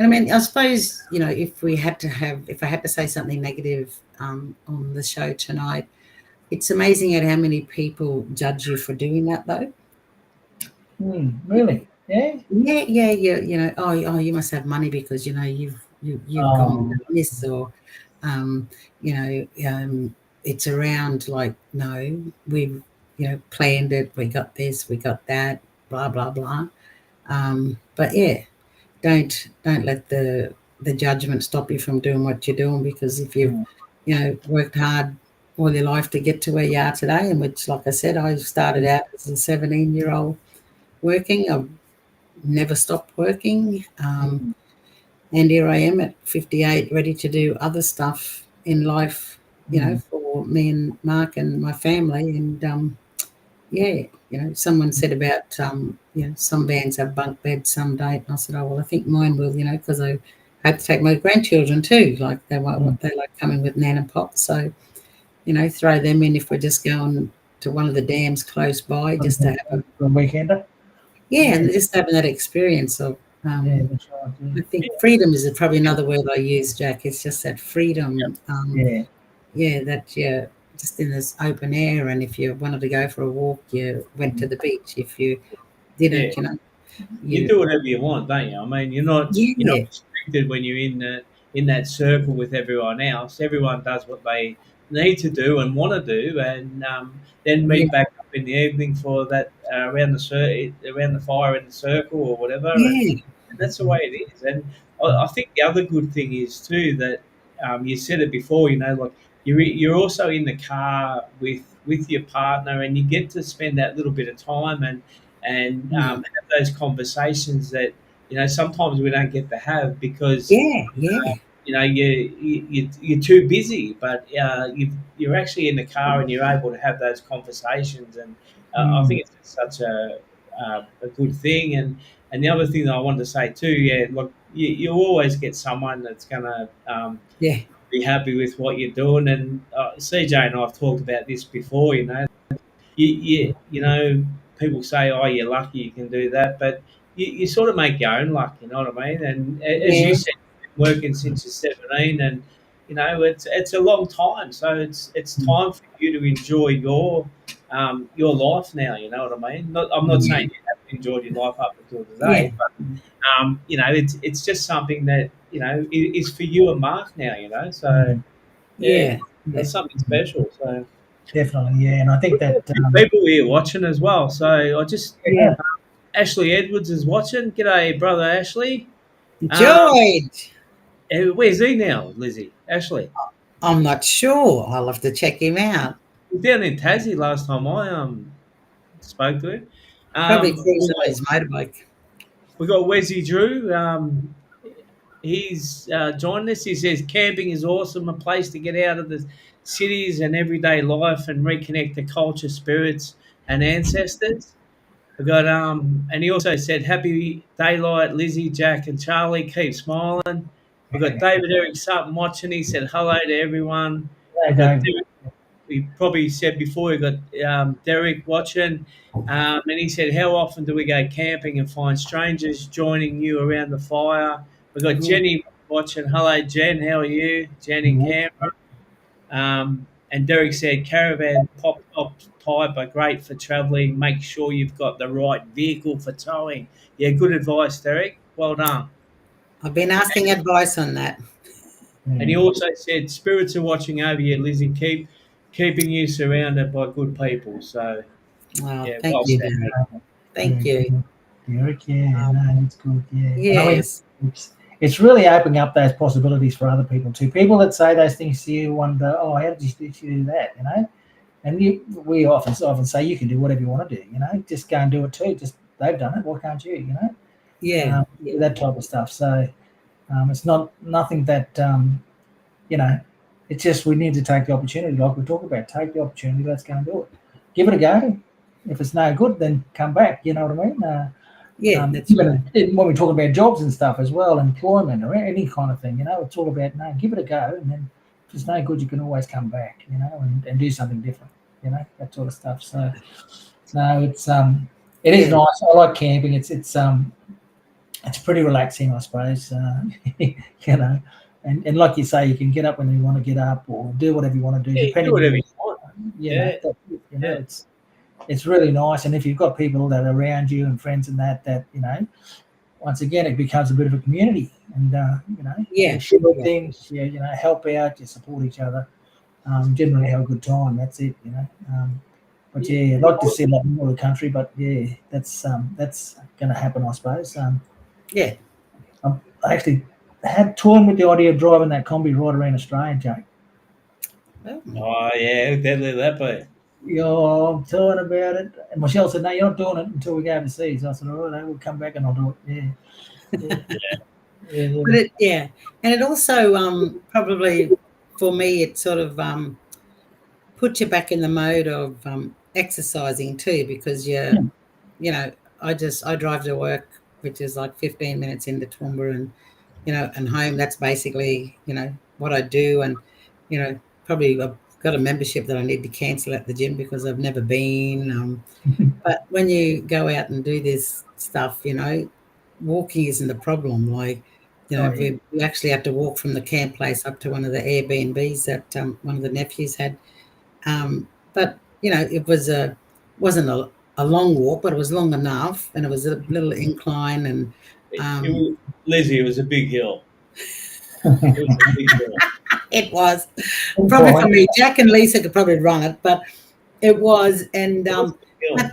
I mean, I suppose, if I had to say something negative on the show tonight, it's amazing at how many people judge you for doing that, though.
Really? Yeah.
Yeah. Oh, you must have money because you've gone and done this, or it's around like, no, we've planned it, we got this, we got that, blah blah blah. But don't let the judgment stop you from doing what you're doing, because if you've worked hard all your life to get to where you are today, and which, like I said, I started out as a 17-year-old working. I've never stopped working, and here I am at 58, ready to do other stuff in life, for me and Mark and my family. And someone said about some vans have bunk beds, some don't. And I said, oh well, I think mine will, because I had to take my grandchildren too. Like they like coming with Nan and Pop, so throw them in if we're just going to one of the dams close by, just to have
a weekender.
And just having that experience of.
That's right.
I think freedom is probably another word I use, Jack. It's just that freedom. That you're just in this open air, and if you wanted to go for a walk, you went to the beach. If you didn't,
you do whatever you want, don't you? I mean, you're not restricted when you're in that circle with everyone else. Everyone does what they need to do and want to do, and then meet back up in the evening for that around the fire in the circle or whatever. And that's the way it is. And I think the other good thing is too that you said it before. Like you're also in the car with your partner, and you get to spend that little bit of time and have those conversations that sometimes we don't get to have because you're too busy, but you're actually in the car and you're able to have those conversations, and I think it's such a good thing. And the other thing that I wanted to say too, look, you always get someone that's gonna be happy with what you're doing, and CJ and I've talked about this before. People say, oh, you're lucky you can do that, but you sort of make your own luck, you know what I mean? And as you said, you've been working since you're 17, and it's a long time. So it's time for you to enjoy your life now. You know what I mean? I'm not saying you haven't enjoyed your life up until
Yeah.
today, but it's just something that is for you and Mark now. So yeah,
Yeah.
that's something special. So
Definitely, yeah. And I think
we've got
that,
a few people here watching as well. So I just
yeah,
Ashley Edwards is watching. G'day, brother Ashley.
George.
Where's he now, Lizzie? Ashley.
I'm not sure. I'll have to check him out.
He was down in Tassie last time I spoke to him.
Probably
We
cruising on
got,
his motorbike.
we got Wesley Drew. He's joined us. He says camping is awesome, a place to get out of the cities and everyday life and reconnect to culture, spirits, and ancestors. We got and he also said happy daylight, Lizzie, Jack, and Charlie. Keep smiling. We got David Eric Sutton watching. He said hello to everyone.
yeah,
We got
Dave.
Derek, we probably said before. We got Derek watching, and he said, "How often do we go camping and find strangers joining you around the fire?" We got
Yeah.
Jenny watching. Hello, Jen. How are you, Jen in Canberra? And Derek said, caravan pop type are great for travelling. Make sure you've got the right vehicle for towing. Yeah, good advice, Derek. Well done.
I've been asking advice on that.
And he also said, spirits are watching over you, Lizzie. Keeping you surrounded by good people. So,
Oh,
yeah,
thank
well
you,
said.
Derek.
Yeah,
Thank you.
Derek, yeah,
Um,
no, it's good, yeah. And I mean,
yes.
it's really opening up those possibilities for other people too. People that say those things to you wonder, oh, how did you do that? And we often say you can do whatever you want to do, just go and do it too. Just they've done it, why can't you?
Yeah.
That type of stuff. So it's not nothing that you know. It's just we need to take the opportunity, like we talk about. Take the opportunity. Let's go and do it. Give it a go. If it's no good, then come back. You know what I mean?
Yeah, that's right.
Even when we talk about jobs and stuff as well, employment or any kind of thing, it's all about no, give it a go, and then if it's no good, you can always come back, and do something different, that sort of stuff. So no, it is
Yeah.
nice. I like camping. It's pretty relaxing, I suppose. And like you say, you can get up when you want to get up or do whatever you want to do,
Yeah, you can do
depending on
whatever you want. Yeah.
that's it,
Yeah.
it's really nice. And if you've got people that are around you and friends and that once again, it becomes a bit of a community, and
Yeah.
you share things, help out, you support each other, generally have a good time. That's it. But yeah, I'd like to see a lot more of the country. But yeah, that's going to happen, I suppose.
Yeah.
I actually had toying with the idea of driving that combi right around Australia, Jake.
Oh, yeah, how deadly that be?
I'm talking about it. And Michelle said, no, you're not doing it until we go overseas. I said, all right, we'll come back and I'll do it. Yeah. Yeah.
But and it also probably for me it sort of puts you back in the mode of exercising too, because I drive to work, which is like 15 minutes into Toowoomba, and and home. That's basically what I do, and probably I've got a membership that I need to cancel at the gym because I've never been. But when you go out and do this stuff, walking isn't a problem. Like, we actually had to walk from the camp place up to one of the Airbnbs that one of the nephews had. But it wasn't a long walk, but it was long enough, and it was a little incline, and
Lizzie, it was a big hill. It was a big hill.
It was probably for me. Jack and Lisa could probably run it, but it was, and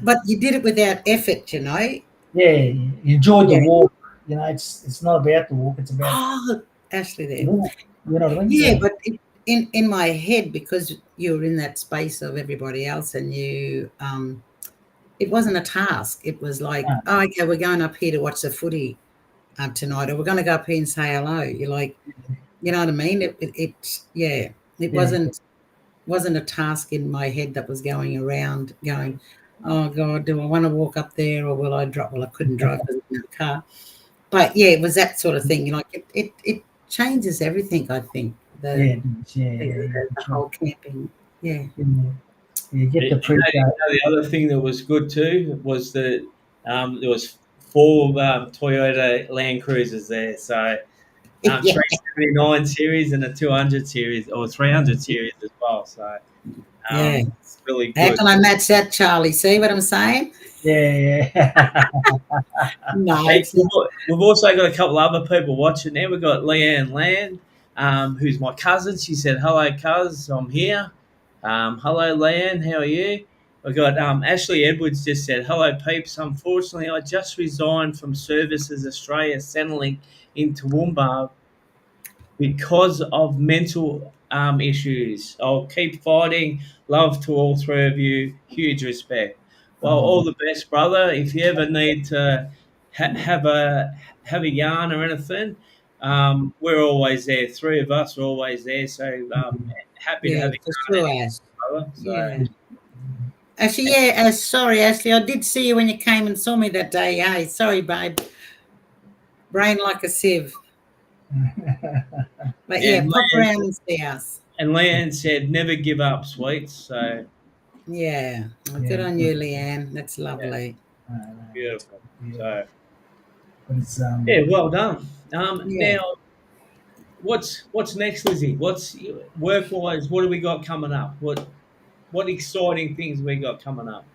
but you did it without effort,
Yeah, you enjoyed the walk. It's not about the walk; it's about
Ashley there.
walk. You know what I mean?
Yeah, but in my head, because you were in that space of everybody else, and it wasn't a task. It was like, oh, okay, we're going up here to watch the footy tonight, or we're going to go up here and say hello. You're like, you know what I mean? It wasn't a task in my head that was going around going, oh God, do I want to walk up there, or will I drive? Well, I couldn't drive because I didn't have a car. But yeah, it was that sort of thing. It changes everything, I think. The whole camping. Yeah.
You get to appreciate.
The other thing that was good too was that there was 4 Toyota Land Cruisers there. So
Yeah.
379 series and a 200 series or 300 series as well. So
Yeah.
it's really
How
good.
can I match that, Charlie? See what I'm saying?
Yeah.
No,
Hey,
it's not.
we've also got a couple other people watching there. We've got Leanne Land, who's my cousin. She said, "Hello, cuz, I'm here." Hello, Leanne, how are you? We've got Ashley Edwards just said, "Hello, peeps. Unfortunately, I just resigned from Services Australia, settling into Toowoomba because of mental issues. I'll keep fighting. Love to all three of you. Huge respect." Well, all the best, brother. If you ever need to have a yarn or anything, we're always there. Three of us are always there. So happy to
Yeah,
have a
for
yarn,
sure, Ash.
brother. So
Yeah. Actually, yeah, sorry, Ashley. I did see you when you came and saw me that day. Hey, sorry, babe. Brain like a sieve. But
yeah,
yeah, pop around and see us.
And Leanne said, "Never give up, sweets." So
Yeah. Well, good on you, Leanne. That's lovely.
beautiful.
Yeah.
So
But it's
yeah, well done.
Yeah.
Now, what's next, Lizzie? What's work wise? What do we got coming up? What exciting things we got coming up?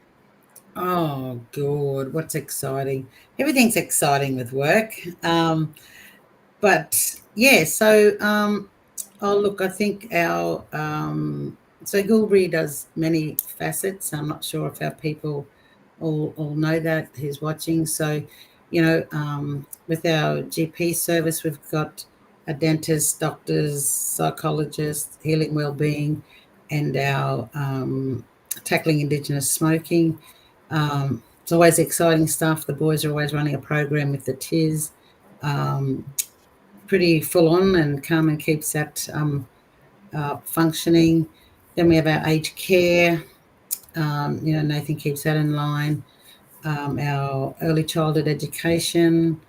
Oh, good. What's exciting? Everything's exciting with work. But yeah, so oh look, I think our so Gulbury does many facets. I'm not sure if our people all know that who's watching. So, with our GP service, we've got a dentist, doctors, psychologists, healing wellbeing, and our tackling Indigenous smoking. It's always exciting stuff. The boys are always running a program with the TIS. Pretty full on, and Carmen keeps that functioning. Then we have our aged care. Nathan keeps that in line. Our early childhood education,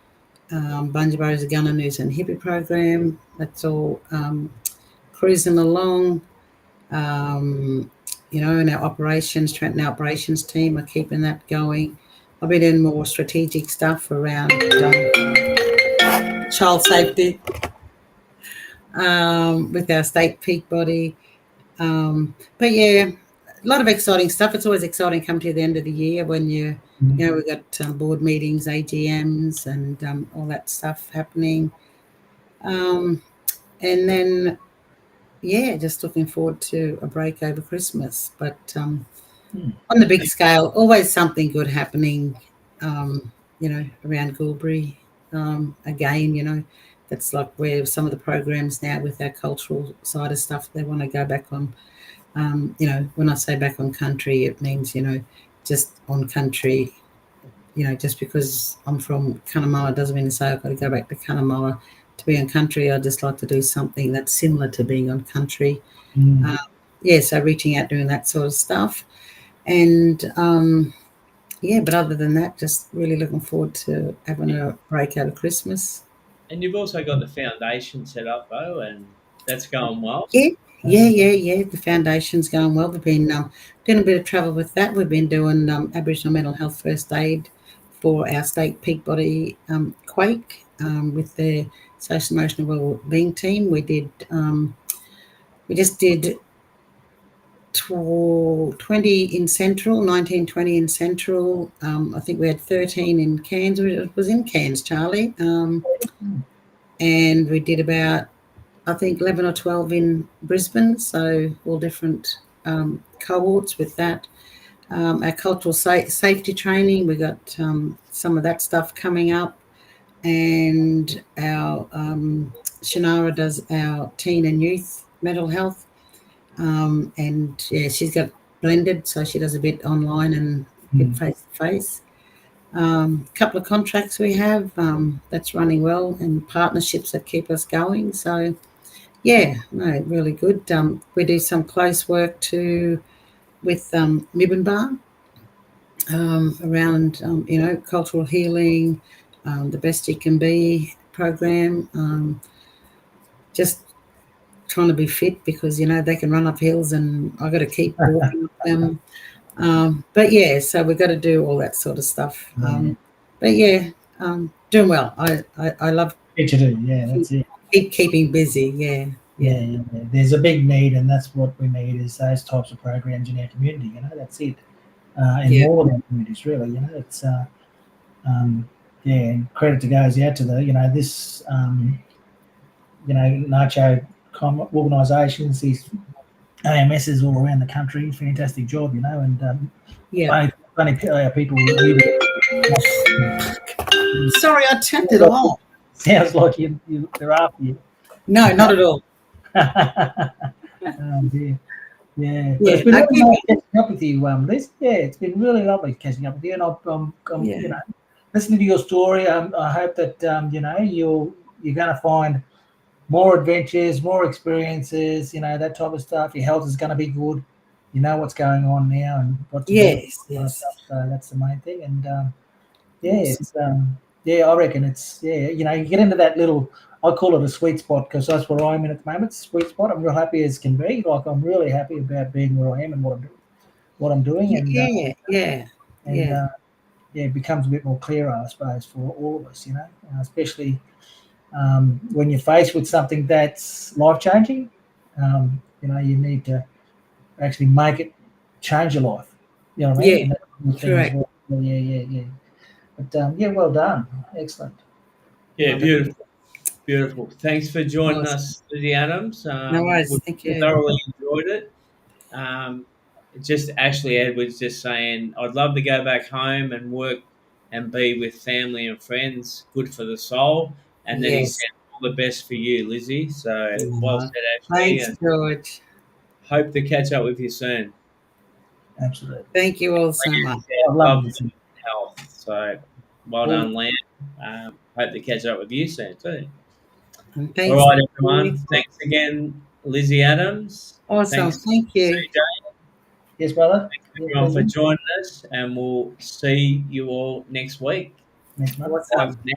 Bunjabar's Gunner News and Hippie program. That's all cruising along. And our operations, Trenton operations team are keeping that going. I'll be doing more strategic stuff around child safety with our state peak body. But yeah, a lot of exciting stuff. It's always exciting come to the end of the year when we've got board meetings, AGMs, and all that stuff happening. And then, yeah, just looking forward to a break over Christmas. But on the big scale, always something good happening, around Gulbury. Again, that's like where some of the programs now with our cultural side of stuff, they want to go back on. When I say back on country, it means, just on country. Just because I'm from Cunnamulla doesn't mean to say I've got to go back to Cunnamulla to be on country. I just like to do something that's similar to being on country. So reaching out, doing that sort of stuff. And, but other than that, just really looking forward to having a break out of Christmas.
And you've also got the foundation set up, though, and that's going well.
Yeah. The foundation's going well. We've been doing a bit of travel with that. We've been doing Aboriginal mental health first aid for our state peak body Quake with the social emotional wellbeing team. We just did 20 in Central, 19, 20 in Central. I think we had 13 in Cairns. It was in Cairns, Charlie. And we did about, I think, 11 or 12 in Brisbane. So all different cohorts with that. Our cultural safety training, we got some of that stuff coming up. And our Shannara does our teen and youth mental health. And yeah, she's got blended, so she does a bit online and a bit face-to-face. Couple of contracts we have that's running well, and partnerships that keep us going. So yeah, no, really good. We do some close work too with Mibbenbar around cultural healing, the best you can be program. Just trying to be fit because they can run up hills and I got to keep walking up them. But yeah, so we've got to do all that sort of stuff. But yeah, doing well. I love
What you do, yeah, that's it.
keep keeping busy. Yeah.
Yeah. There's a big need, and that's what we need is those types of programs in our community. That's it. In
Yeah.
all of our communities, really. It's and credit to goes out to this NACHO organisations, these AMSs all around the country. Fantastic job, and
Yeah.
funny people.
Sorry, I turned it off.
Sounds like they're after you.
No, not at all.
Dear. Yeah, but
Yeah,
it's been
I
really
keep
nice catching up with you, Liz. Yeah, it's been really lovely catching up with you, and I'm
Yeah.
listening to your story. I hope that you're going to find more adventures, more experiences, that type of stuff. Your health is going to be good. You know what's going on now and what to do.
Yes,
Kind of
yes.
stuff. So that's the main thing. And
Awesome.
I reckon it's you get into that little. I call it a sweet spot because that's where I'm in at the moment. Sweet spot. I'm real happy as can be. Like I'm really happy about being where I am and what I'm doing, and
Yeah.
it becomes a bit more clearer, I suppose, for all of us. Especially when you're faced with something that's life changing. You need to actually make it change your life. You know what I mean?
Yeah,
And that's the thing as
correct.
well. Yeah. But well done, excellent.
Yeah,
Oh,
beautiful. Thanks for joining
Awesome.
us, Lizzie Adams.
No worries.
We
Thank you.
thoroughly enjoyed it. Just Ashley Edwards just saying, I'd love to go back home and work and be with family and friends. Good for the soul. And then he
Yes.
said, all the best for you, Lizzie. So well
Aw.
said, Ashley.
Thanks,
And
George.
hope to catch up with you soon.
Absolutely.
Thank you all so much.
I love
Love
this.
health. So well done, Len. Hope to catch up with you soon too.
And thanks.
All right, everyone. Thanks again, Lizzie Adams.
Awesome.
Thanks,
Thank you.
CJ.
Yes, brother.
Everyone for joining us, and we'll see you all next week.
Next month.
Awesome.
Bye for now.